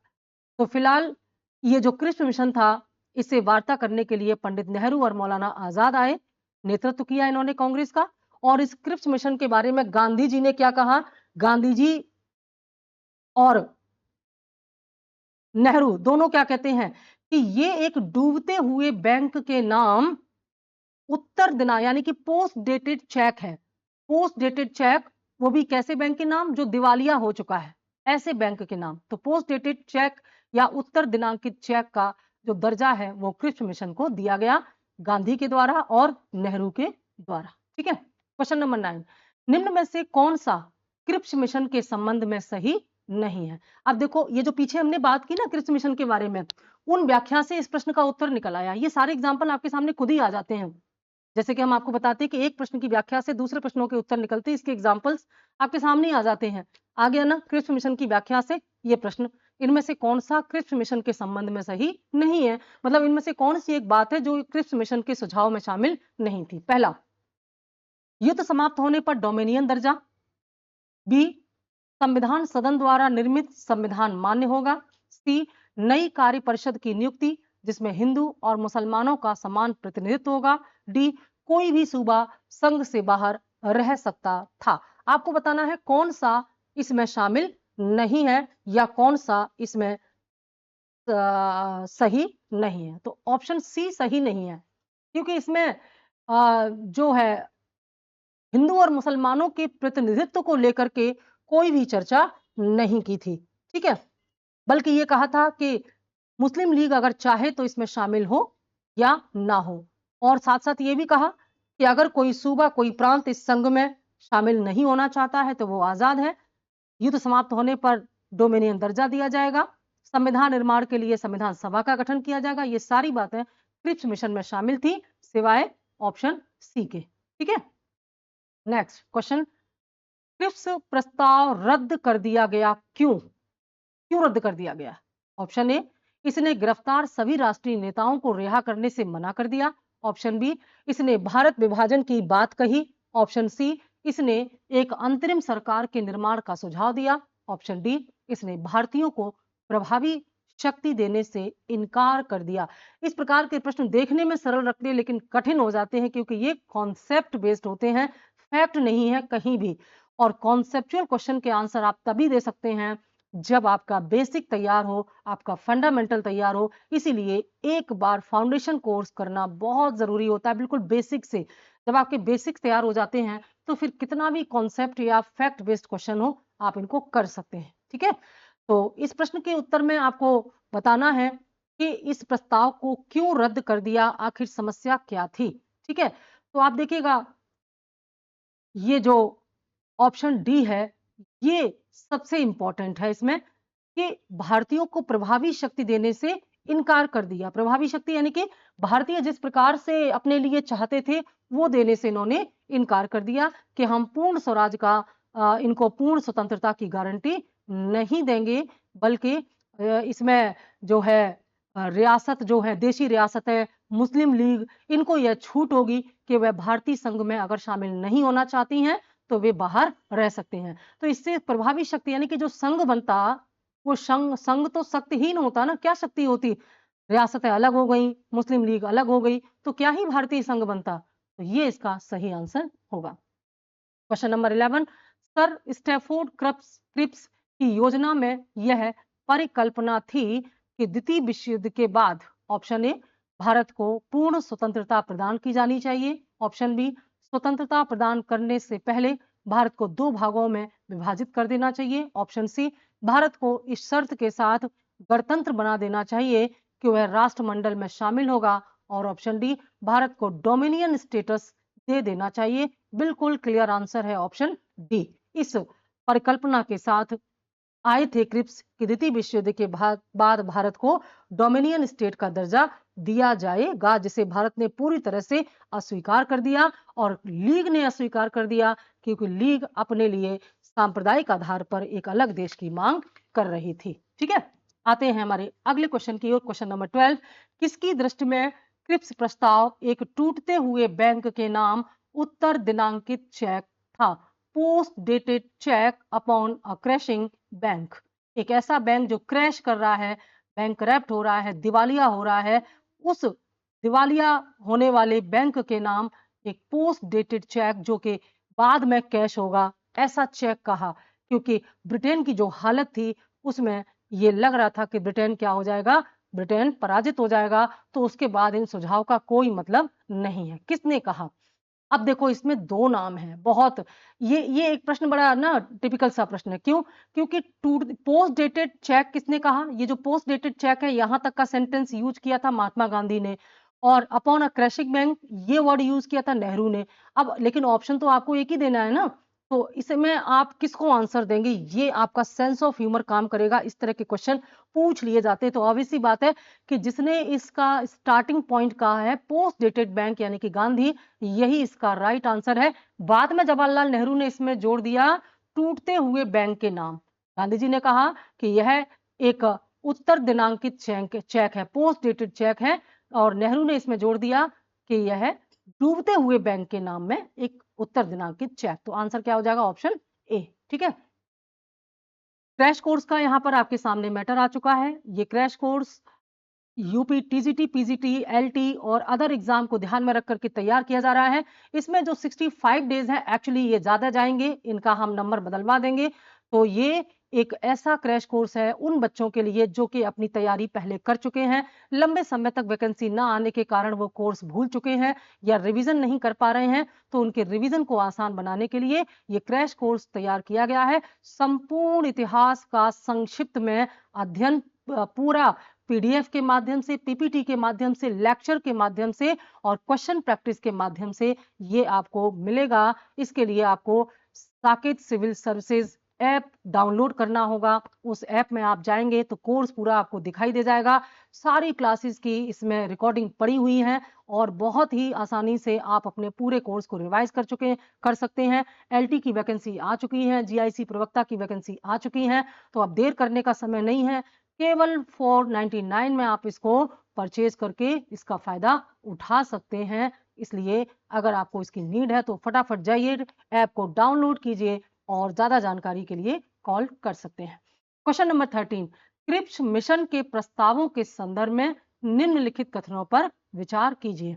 तो फिलहाल ये जो क्रिप्स मिशन था, इससे वार्ता करने के लिए पंडित नेहरू और मौलाना आजाद आए, नेतृत्व किया इन्होंने कांग्रेस का। और इस क्रिप्स मिशन के बारे में गांधी जी ने क्या कहा? गांधी जी और नेहरू दोनों क्या कहते हैं कि ये एक डूबते हुए बैंक के नाम उत्तर दिना यानी कि पोस्ट डेटेड चेक है। पोस्ट डेटेड चेक, वो भी कैसे बैंक के नाम? जो दिवालिया हो चुका है, ऐसे बैंक के नाम। तो पोस्ट डेटेड चेक या उत्तर दिनांकित चेक का जो दर्जा है वो क्रिप्स मिशन को दिया गया, गांधी के द्वारा और नेहरू के द्वारा। ठीक है, क्वेश्चन नंबर 9, निम्न में से कौन सा क्रिप्स मिशन के संबंध में सही नहीं है? अब देखो, ये जो पीछे हमने बात की ना क्रिप्स मिशन के बारे में, उन व्याख्या से इस प्रश्न का उत्तर निकल आया। ये सारे एग्जाम्पल आपके सामने खुद ही आ जाते हैं। जैसे कि हम आपको बताते हैं कि एक प्रश्न की व्याख्या से दूसरे प्रश्नों के उत्तर निकलते हैं, इसके एग्जाम्पल्स आपके सामने ही आ जाते हैं। आ गया ना, क्रिप्स मिशन की व्याख्या से ये प्रश्न, इनमें से कौन सा क्रिप्स मिशन के संबंध में सही नहीं है? मतलब इनमें से कौन सी एक बात है जो क्रिप्स मिशन के सुझाव में शामिल नहीं थी? पहला, युद्ध समाप्त होने पर डोमिनियन दर्जा। बी, संविधान सदन द्वारा निर्मित संविधान मान्य होगा। सी, नई कार्य परिषद की नियुक्ति जिसमें हिंदू और मुसलमानों का समान प्रतिनिधित्व होगा। डी, कोई भी सूबा संघ से बाहर रह सकता था। आपको बताना है कौन सा इसमें शामिल नहीं है या कौन सा इसमें सही नहीं है। तो ऑप्शन सी सही नहीं है, क्योंकि इसमें जो है हिंदू और मुसलमानों के प्रतिनिधित्व को लेकर के कोई भी चर्चा नहीं की थी। ठीक है, बल्कि ये कहा था कि मुस्लिम लीग अगर चाहे तो इसमें शामिल हो या ना हो, और साथ साथ ये भी कहा कि अगर कोई सूबा, कोई प्रांत इस संघ में शामिल नहीं होना चाहता है तो वो आजाद है। युद्ध समाप्त होने पर डोमिनियन दर्जा दिया जाएगा, संविधान निर्माण के लिए संविधान सभा का गठन किया जाएगा। ये सारी बातें क्रिप्स मिशन में शामिल थी, सिवाय ऑप्शन सी के। ठीक है, नेक्स्ट क्वेश्चन, क्रिप्स प्रस्ताव रद्द कर दिया गया क्यों? क्यों रद्द कर दिया गया? ऑप्शन ए, इसने गिरफ्तार सभी राष्ट्रीय नेताओं को रिहा करने से मना कर दिया। ऑप्शन बी, इसने भारत विभाजन की बात कही। ऑप्शन सी, इसने एक अंतरिम सरकार के निर्माण का सुझाव दिया। ऑप्शन डी, इसने भारतीयों को प्रभावी शक्ति देने से इनकार कर दिया। इस प्रकार के प्रश्न देखने में सरल लगते हैं लेकिन कठिन हो जाते हैं क्योंकि ये कॉन्सेप्ट बेस्ड होते हैं, फैक्ट नहीं है कहीं भी। और कॉन्सेप्चुअल क्वेश्चन के आंसर आप तभी दे सकते हैं जब आपका बेसिक तैयार हो, आपका फंडामेंटल तैयार हो। इसीलिए एक बार फाउंडेशन कोर्स करना बहुत जरूरी होता है, बिल्कुल बेसिक से। जब आपके बेसिक्स तैयार हो जाते हैं तो फिर कितना भी कॉन्सेप्ट या फैक्ट बेस्ड क्वेश्चन हो आप इनको कर सकते हैं। ठीक है, तो इस प्रश्न के उत्तर में आपको बताना है कि इस प्रस्ताव को क्यों रद्द कर दिया, आखिर समस्या क्या थी। ठीक है, तो आप देखिएगा ये जो ऑप्शन डी है ये सबसे इंपॉर्टेंट है इसमें, कि भारतीयों को प्रभावी शक्ति देने से इनकार कर दिया। प्रभावी शक्ति यानी कि भारतीय जिस प्रकार से अपने लिए चाहते थे वो देने से इन्होंने इनकार कर दिया कि हम पूर्ण स्वराज का इनको पूर्ण स्वतंत्रता की गारंटी नहीं देंगे, बल्कि इसमें जो है रियासत जो है, देशी रियासत है, मुस्लिम लीग, इनको यह छूट होगी कि वह भारतीय संघ में अगर शामिल नहीं होना चाहती हैं तो वे बाहर रह सकते हैं। तो इससे प्रभावी शक्ति यानी कि जो संघ बनता, वो संघ तो शक्तिहीन होता ना, क्या शक्ति होती, रियासतें अलग हो गई, मुस्लिम लीग अलग हो गई, तो क्या ही भारतीय संघ बनता। तो ये इसका सही आंसर होगा। Question number 11, sir Stafford Cripps की योजना में यह परिकल्पना थी कि द्वितीय विश्व युद्ध के बाद ऑप्शन ए भारत को पूर्ण स्वतंत्रता प्रदान की जानी चाहिए, ऑप्शन बी स्वतंत्रता प्रदान करने से पहले भारत को दो भागों में विभाजित कर देना चाहिए, ऑप्शन सी भारत को इस शर्त के साथ गणतंत्र बना देना चाहिए कि वह राष्ट्रमंडल में शामिल होगा, और ऑप्शन डी भारत को डोमिनियन स्टेटस दे देना चाहिए। बिल्कुल क्लियर आंसर है ऑप्शन डी। इस परिकल्पना के साथ आए थे क्रिप्स कि द्वितीय विश्व युद्ध के बाद भारत को डोमिनियन स्टेट का दर्जा दिया जाएगा, जिसे भारत ने पूरी तरह से अस्वीकार कर दिया और लीग ने अस्वीकार कर दिया, क्योंकि लीग अपने लिए सांप्रदायिक आधार पर एक अलग देश की मांग कर रही थी। ठीक है, आते हैं हमारे अगले क्वेश्चन की ओर। क्वेश्चन नंबर 12, किसकी दृष्टि में क्रिप्स प्रस्ताव एक टूटते हुए बैंक के नाम उत्तर दिनांकित चेक था, post dated cheque upon a crashing bank. एक ऐसा बैंक जो क्रैश कर रहा है, बैंक करप्ट हो रहा है, दिवालिया हो रहा है, उस दिवालिया होने वाले बैंक के नाम एक पोस्ट डेटेड चेक जो कि बाद में कैश होगा, ऐसा चेक कहा, क्योंकि ब्रिटेन की जो हालत थी उसमें ये लग रहा था कि ब्रिटेन क्या हो जाएगा, ब्रिटेन पराजित हो जाएगा, तो उसके बाद इन सुझाव का कोई मतलब नहीं है। किसने कहा? अब देखो इसमें दो नाम हैं, बहुत ये एक प्रश्न बड़ा ना टिपिकल सा प्रश्न है। क्यों? क्योंकि पोस्ट डेटेड चेक किसने कहा? ये जो पोस्ट डेटेड चेक है, यहां तक का सेंटेंस यूज किया था महात्मा गांधी ने, और अपॉन अ क्रैशिंग बैंक ये वर्ड यूज किया था नेहरू ने। अब लेकिन ऑप्शन तो आपको एक ही देना है ना, तो इसमें आप किसको आंसर देंगे, ये आपका सेंस ऑफ ह्यूमर काम करेगा। इस तरह के क्वेश्चन पूछ लिए जाते हैं तो ऑब्वियस सी बात है कि जिसने इसका स्टार्टिंग पॉइंट कहा है पोस्ट डेटेड बैंक यानी कि गांधी, यही इसका राइट आंसर है। बाद में जवाहरलाल नेहरू ने इसमें जोड़ दिया टूटते हुए बैंक के नाम। गांधी जी ने कहा कि यह एक उत्तर दिनांकित चेक है, पोस्ट डेटेड चेक है, और नेहरू ने इसमें जोड़ दिया कि यह डूबते हुए बैंक के नाम में एक उत्तर दिनांकित चेक। तो आंसर क्या हो जाएगा? Option A. ठीक है, क्रैश कोर्स का यहां पर आपके सामने मैटर आ चुका है। ये crash course UP, TGT, PGT, LT और अदर एग्जाम को ध्यान में रख करके तैयार किया जा रहा है। इसमें जो 65 डेज है एक्चुअली ये ज्यादा जाएंगे, इनका हम नंबर बदलवा देंगे। तो ये एक ऐसा क्रैश कोर्स है उन बच्चों के लिए जो कि अपनी तैयारी पहले कर चुके हैं, लंबे समय तक वैकेंसी ना आने के कारण वो कोर्स भूल चुके हैं या रिवीजन नहीं कर पा रहे हैं, तो उनके रिवीजन को आसान बनाने के लिए ये क्रैश कोर्स तैयार किया गया है। संपूर्ण इतिहास का संक्षिप्त में अध्ययन पूरा पीडीएफ के माध्यम से, पीपीटी के माध्यम से, लेक्चर के माध्यम से और क्वेश्चन प्रैक्टिस के माध्यम से ये आपको मिलेगा। इसके लिए आपको Saket civil services app download करना होगा। उस ऐप में आप जाएंगे तो कोर्स पूरा आपको दिखाई दे जाएगा। सारी क्लासेस की इसमें रिकॉर्डिंग पड़ी हुई है और बहुत ही आसानी से आप अपने पूरे कोर्स को रिवाइज कर सकते हैं। एलटी की वैकेंसी आ चुकी है, जीआईसी प्रवक्ता की वैकेंसी आ चुकी है, तो अब देर करने का समय नहीं है। केवल 499 में आप इसको परचेज करके इसका फायदा उठा सकते हैं। इसलिए अगर आपको इसकी नीड है तो फटाफट जाइए, ऐप को डाउनलोड कीजिए और ज्यादा जानकारी के लिए कॉल कर सकते हैं। क्वेश्चन नंबर 13, क्रिप्स मिशन के प्रस्तावों के संदर्भ में निम्नलिखित कथनों पर विचार कीजिए।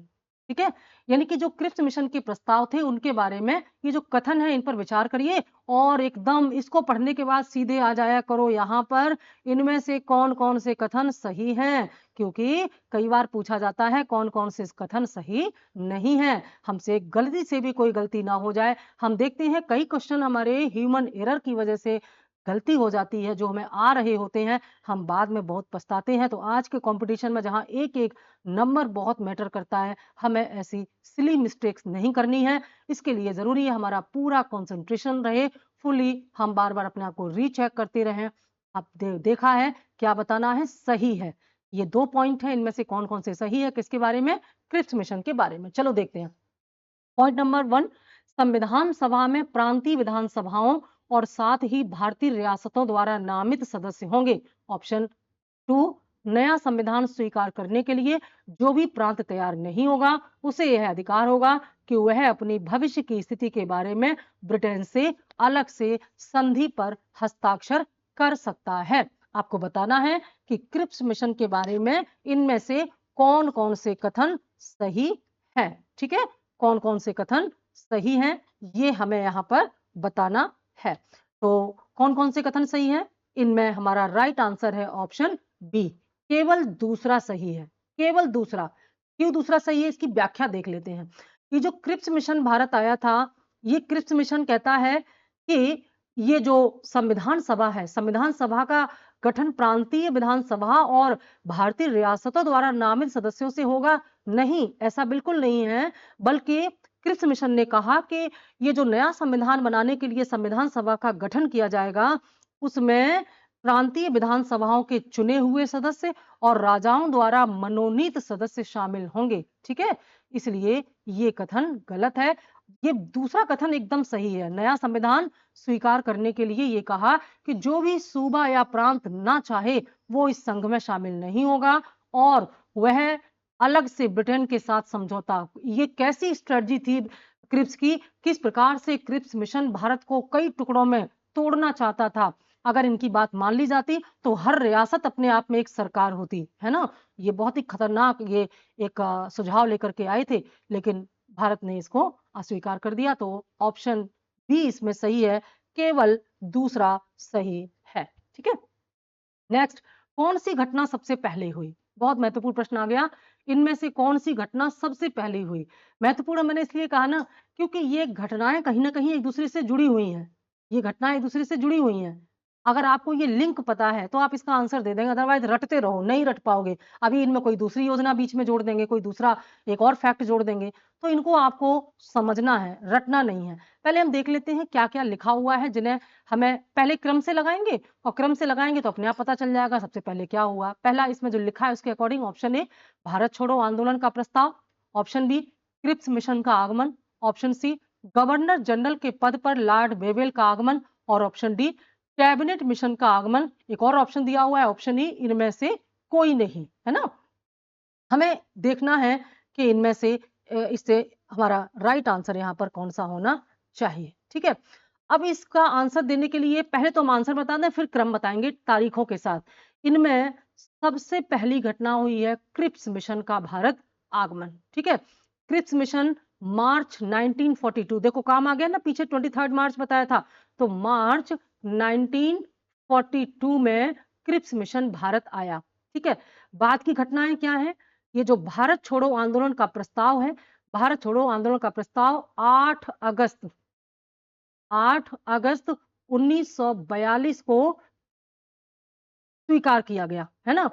ठीक है, यानी कि जो क्रिप्स मिशन के प्रस्ताव थे उनके बारे में ये जो कथन है इन पर विचार करिए और एकदम इसको पढ़ने के बाद सीधे आ जाया करो यहाँ पर इनमें से कौन कौन से कथन सही हैं, क्योंकि कई बार पूछा जाता है कौन कौन से कथन सही नहीं है, हमसे गलती से भी कोई गलती ना हो जाए। हम देखते हैं कई क्वेश्चन हमारे ह्यूमन एरर की वजह से गलती हो जाती है, जो हमें आ रहे होते हैं हम बाद में बहुत पछताते हैं। तो आज के कंपटीशन में जहां एक एक नंबर बहुत मैटर करता है, हमें ऐसी सिली मिस्टेक्स नहीं करनी है। इसके लिए जरूरी है हमारा पूरा कंसंट्रेशन रहे, फुली हम बार बार अपने आप को रीचेक करते रहें। अब देखा है क्या बताना है, सही है। ये 2 पॉइंट है, इनमें से कौन कौन से सही है, किसके बारे में, क्रिप्स मिशन के बारे में। चलो देखते हैं। पॉइंट नंबर 1, संविधान सभा में प्रांतीय विधानसभाओं और साथ ही भारतीय रियासतों द्वारा नामित सदस्य होंगे। ऑप्शन 2, नया संविधान स्वीकार करने के लिए जो भी प्रांत तैयार नहीं होगा उसे यह अधिकार होगा कि वह अपनी भविष्य की स्थिति के बारे में ब्रिटेन से अलग से संधि पर हस्ताक्षर कर सकता है। आपको बताना है कि क्रिप्स मिशन के बारे में इनमें से कौन कौन से कथन सही है। ठीक है, कौन कौन से कथन सही हैं ये हमें यहाँ पर बताना है। तो कौन कौन से कथन सही हैं, इनमें हमारा राइट आंसर है ऑप्शन बी, केवल दूसरा सही है, केवल दूसरा। क्यों दूसरा सही है, इसकी व्याख्या देख लेते हैं। ये जो क्रिप्स मिशन भारत आया था, ये क्रिप्स मिशन कहता है कि ये जो संविधान सभा है, संविधान सभा का गठन प्रांतीय विधानसभा और भारतीय रियासतों द्वारा नामित सदस्यों से होगा। नहीं, ऐसा बिल्कुल नहीं है, बल्कि क्रिप्स मिशन ने कहा कि ये जो नया संविधान बनाने के लिए संविधान सभा का गठन किया जाएगा उसमें प्रांतीय विधानसभाओं के चुने हुए सदस्य और राजाओं द्वारा मनोनीत सदस्य शामिल होंगे। ठीक है, इसलिए ये कथन गलत है। ये दूसरा कथन एकदम सही है। नया संविधान स्वीकार करने के लिए ये कहा कि जो भी सूबा या प्रांत ना चाहे वो इस संघ में शामिल नहीं होगा और वह अलग से ब्रिटेन के साथ समझौता। ये कैसी स्ट्रेटजी थी क्रिप्स की, किस प्रकार से क्रिप्स मिशन भारत को कई टुकड़ों में तोड़ना चाहता था। अगर इनकी बात मान ली जाती तो हर रियासत अपने आप में एक सरकार होती है ना। ये बहुत ही खतरनाक ये एक सुझाव लेकर के आए थे, लेकिन भारत ने इसको अस्वीकार कर दिया। तो ऑप्शन बी इसमें सही है, केवल दूसरा सही है। ठीक है, नेक्स्ट, कौन सी घटना सबसे पहले हुई, बहुत महत्वपूर्ण प्रश्न आ गया। इनमें से कौन सी घटना सबसे पहले हुई, महत्वपूर्ण मैंने इसलिए कहा ना क्योंकि ये घटनाएं कहीं ना कहीं एक दूसरे से जुड़ी हुई हैं। ये घटनाएं एक दूसरे से जुड़ी हुई हैं। अगर आपको ये लिंक पता है तो आप इसका आंसर दे देंगे, अदरवाइज रटते रहो, नहीं रट पाओगे। अभी इनमें कोई दूसरी योजना बीच में जोड़ देंगे, कोई दूसरा एक और फैक्ट जोड़ देंगे, तो इनको आपको समझना है, रटना नहीं है। पहले हम देख लेते हैं क्या क्या लिखा हुआ है, जिन्हें हमें पहले क्रम से लगाएंगे और क्रम से लगाएंगे तो अपने आप पता चल जाएगा सबसे पहले क्या हुआ। पहला इसमें जो लिखा है उसके अकॉर्डिंग ऑप्शन ए, भारत छोड़ो आंदोलन का प्रस्ताव। ऑप्शन बी, क्रिप्स मिशन का आगमन। ऑप्शन सी, गवर्नर जनरल के पद पर लॉर्ड वेवेल का आगमन। और ऑप्शन डी, कैबिनेट मिशन का आगमन। एक और ऑप्शन दिया हुआ है ऑप्शन ई, इनमें से कोई नहीं, है ना। हमें देखना है कि इनमें से इससे हमारा राइट आंसर यहाँ पर कौन सा होना चाहिए। ठीक है, अब इसका आंसर देने के लिए पहले तो हम आंसर बता दें, फिर क्रम बताएंगे तारीखों के साथ। इनमें सबसे पहली घटना हुई है क्रिप्स मिशन का भारत आगमन। ठीक है, क्रिप्स मिशन मार्च 1942, देखो काम आ गया ना, पीछे 23 मार्च बताया था, तो मार्च 1942 में क्रिप्स मिशन भारत आया। ठीक है, बाद की घटनाएं क्या है, ये जो भारत छोड़ो आंदोलन का प्रस्ताव है, भारत छोड़ो आंदोलन का प्रस्ताव 8 अगस्त 1942 को स्वीकार किया गया, है ना।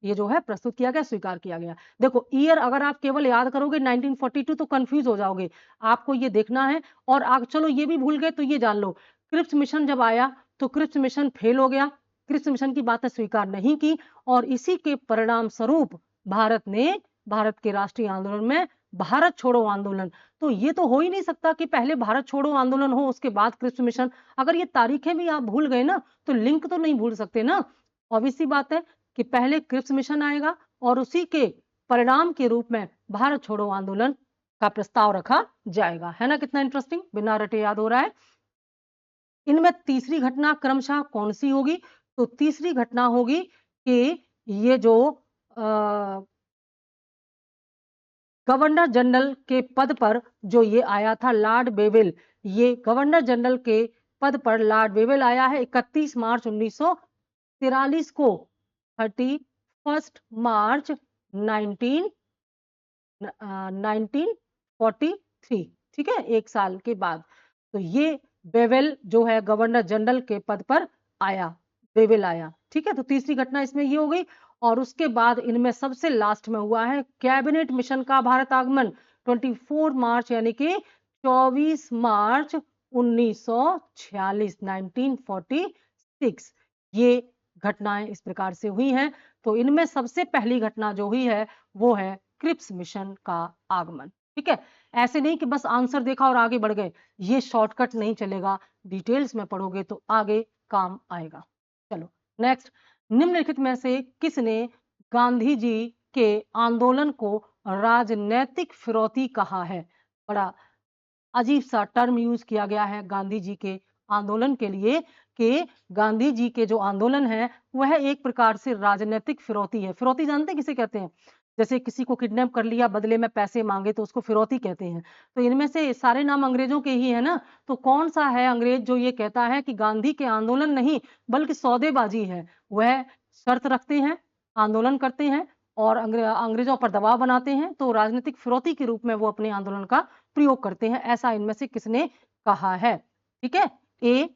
ये जो है प्रस्तुत किया गया, स्वीकार किया गया। देखो ईयर अगर आप केवल याद करोगे 1942 तो कंफ्यूज हो जाओगे, आपको ये देखना है। और चलो ये भी भूल गए तो ये जान लो, क्रिप्स मिशन जब आया तो क्रिप्स मिशन फेल हो गया, क्रिप्स मिशन की बातें स्वीकार नहीं की और इसी के परिणाम स्वरूप भारत के राष्ट्रीय आंदोलन में भारत छोड़ो आंदोलन। तो ये तो हो ही नहीं सकता कि पहले भारत छोड़ो आंदोलन हो उसके बाद क्रिप्स मिशन। अगर ये तारीखें भी आप भूल गए ना तो लिंक तो नहीं भूल सकते ना। ऑब्वियस सी बात है कि पहले क्रिप्स मिशन आएगा और उसी के परिणाम के रूप में भारत छोड़ो आंदोलन का प्रस्ताव रखा जाएगा, है ना। कितना इंटरेस्टिंग, बिना रटे याद हो रहा है। इनमें तीसरी घटना क्रमशः कौन सी होगी, तो तीसरी घटना होगी कि ये जो गवर्नर जनरल के पद पर जो ये आया था लॉर्ड बेवेल, ये गवर्नर जनरल के पद पर लॉर्ड बेवेल आया है 31 मार्च 1943 को, 31 मार्च 1943, ठीक है, एक साल के बाद। तो ये बेवेल जो है गवर्नर जनरल के पद पर आया, बेवेल आया, ठीक है। तो तीसरी घटना इसमें ये हो गई। और उसके बाद इनमें सबसे लास्ट में हुआ है कैबिनेट मिशन का भारत आगमन 24 मार्च यानी कि 24 मार्च 1946, 1946। ये घटनाएं इस प्रकार से हुई हैं। तो इनमें सबसे पहली घटना जो हुई है वो है क्रिप्स मिशन का आगमन, ठीक है। ऐसे नहीं कि बस आंसर देखा और आगे बढ़ गए, ये शॉर्टकट नहीं चलेगा, डिटेल्स में पढ़ोगे तो आगे काम आएगा। चलो नेक्स्ट, निम्नलिखित में से किसने गांधी जी के आंदोलन को राजनैतिक फिरौती कहा है? बड़ा अजीब सा टर्म यूज किया गया है गांधी जी के आंदोलन के लिए कि गांधी जी के जो आंदोलन है वह एक प्रकार से राजनीतिक फिरौती है। फिरौती जानते हैं किसे कहते हैं? जैसे किसी को किडनैप कर लिया, बदले में पैसे मांगे तो उसको फिरौती कहते हैं। तो इनमें से सारे नाम अंग्रेजों के ही है ना, तो कौन सा है अंग्रेज जो ये कहता है कि गांधी के आंदोलन नहीं बल्कि सौदेबाजी है? वह शर्त रखते हैं, आंदोलन करते हैं और अंग्रेजों पर दबाव बनाते हैं, तो राजनीतिक फिरौती के रूप में वो अपने आंदोलन का प्रयोग करते हैं। ऐसा इनमें से किसने कहा है? ठीक है, A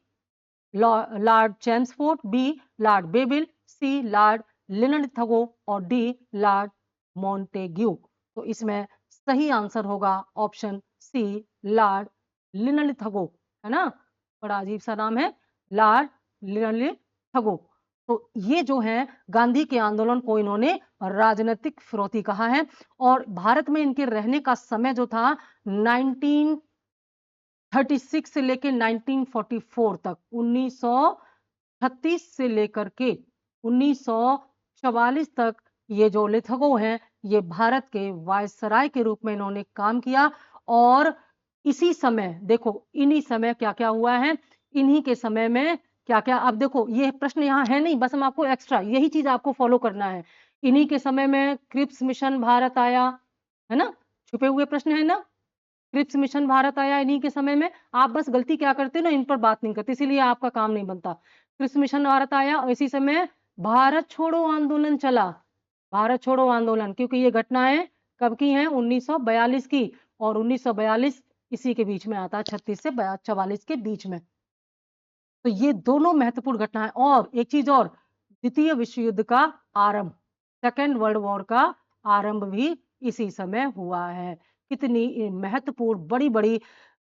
Lord Chelmsford, B Lord Wavell, C Lord Linlithgow और डी लॉर्ड मॉन्टेग्यू। तो इसमें सही आंसर होगा ऑप्शन सी लॉर्ड लिनथगो, है ना, बड़ा अजीब सा नाम है, लॉर्ड लिनथगो। तो ये जो है गांधी के आंदोलन को इन्होंने राजनीतिक फिरौती कहा है। और भारत में इनके रहने का समय जो था 1936 से लेकर 1944 तक, 1936 से लेकर के 1944 तक ये जो लिथगो हैं ये भारत के वायसराय के रूप में इन्होंने काम किया। और इसी समय देखो, इन्हीं समय क्या क्या हुआ है, इन्हीं के समय में क्या क्या, अब देखो ये प्रश्न यहाँ है नहीं, बस हम आपको एक्स्ट्रा यही चीज आपको फॉलो करना है। इन्हीं के समय में क्रिप्स मिशन भारत आया, है ना, छुपे हुए प्रश्न है ना, क्रिप्स मिशन भारत आया इन्हीं के समय में। आप बस गलती क्या करते हो ना, इन पर बात नहीं करते, इसीलिए आपका काम नहीं बनता। क्रिप्स मिशन भारत आया और इसी समय भारत छोड़ो आंदोलन चला, भारत छोड़ो आंदोलन, क्योंकि ये घटनाएं कब की हैं, 1942 की, और 1942 इसी के बीच में आता है, 36 से 44 के बीच में। तो ये दोनों महत्वपूर्ण घटनाएं। और एक चीज और, द्वितीय विश्व युद्ध का आरंभ, सेकेंड वर्ल्ड वॉर का आरंभ भी इसी समय हुआ है। कितनी महत्वपूर्ण बड़ी बड़ी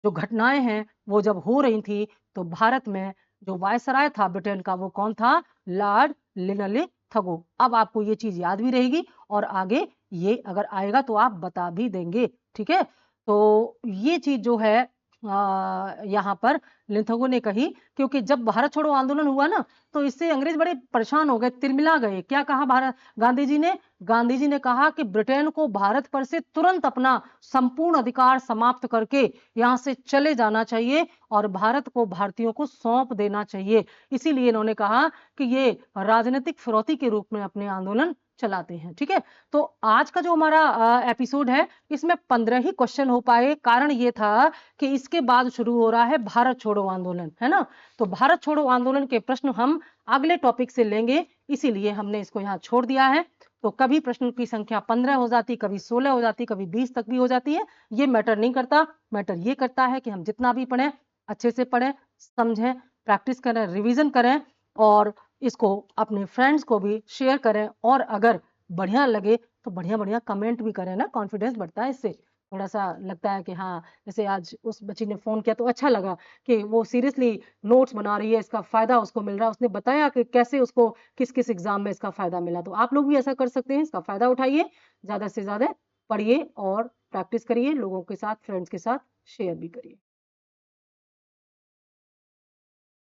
जो घटनाएं हैं वो जब हो रही थी, तो भारत में जो वायसराय था ब्रिटेन का वो कौन था? लॉर्ड लिनथगो। अब आपको ये चीज याद भी रहेगी और आगे ये अगर आएगा तो आप बता भी देंगे, ठीक है। तो ये चीज जो है यहाँ पर लिनथगो ने कही, क्योंकि जब भारत छोड़ो आंदोलन हुआ ना तो इससे अंग्रेज बड़े परेशान हो गए, तिलमिला गए। क्या कहा भारत गांधी जी ने कहा कि ब्रिटेन को भारत पर से तुरंत अपना संपूर्ण अधिकार समाप्त करके यहाँ से चले जाना चाहिए और भारत को भारतीयों को सौंप देना चाहिए। इसीलिए इन्होंने कहा कि ये राजनीतिक फिरौती के रूप में अपने आंदोलन चलाते हैं, ठीक है। तो आज का जो हमारा एपिसोड है इसमें 15 ही क्वेश्चन हो पाए। कारण ये था कि इसके बाद शुरू हो रहा है भारत छोड़ो आंदोलन, है ना। तो भारत छोड़ो आंदोलन के प्रश्न हम अगले टॉपिक से लेंगे, इसीलिए हमने इसको यहाँ छोड़ दिया है। तो कभी प्रश्न की संख्या 15 हो जाती, कभी 16 हो जाती, कभी 20 तक भी हो जाती है, ये मैटर नहीं करता। मैटर ये करता है कि हम जितना भी पढ़ें अच्छे से पढ़ें, समझें, प्रैक्टिस करें, रिवीजन करें और इसको अपने फ्रेंड्स को भी शेयर करें। और अगर बढ़िया लगे तो बढ़िया बढ़िया कमेंट भी करें ना, कॉन्फिडेंस बढ़ता है इससे, थोड़ा सा लगता है कि हाँ, जैसे आज उस बच्ची ने फोन किया तो अच्छा लगा कि वो सीरियसली नोट्स बना रही है, इसका फायदा उसको मिल रहा है, उसने बताया कि कैसे उसको किस किस एग्जाम में इसका फायदा मिला। तो आप लोग भी ऐसा कर सकते हैं, इसका फायदा उठाइए, ज्यादा से ज्यादा पढ़िए और प्रैक्टिस करिए, लोगों के साथ, फ्रेंड्स के साथ शेयर भी करिए।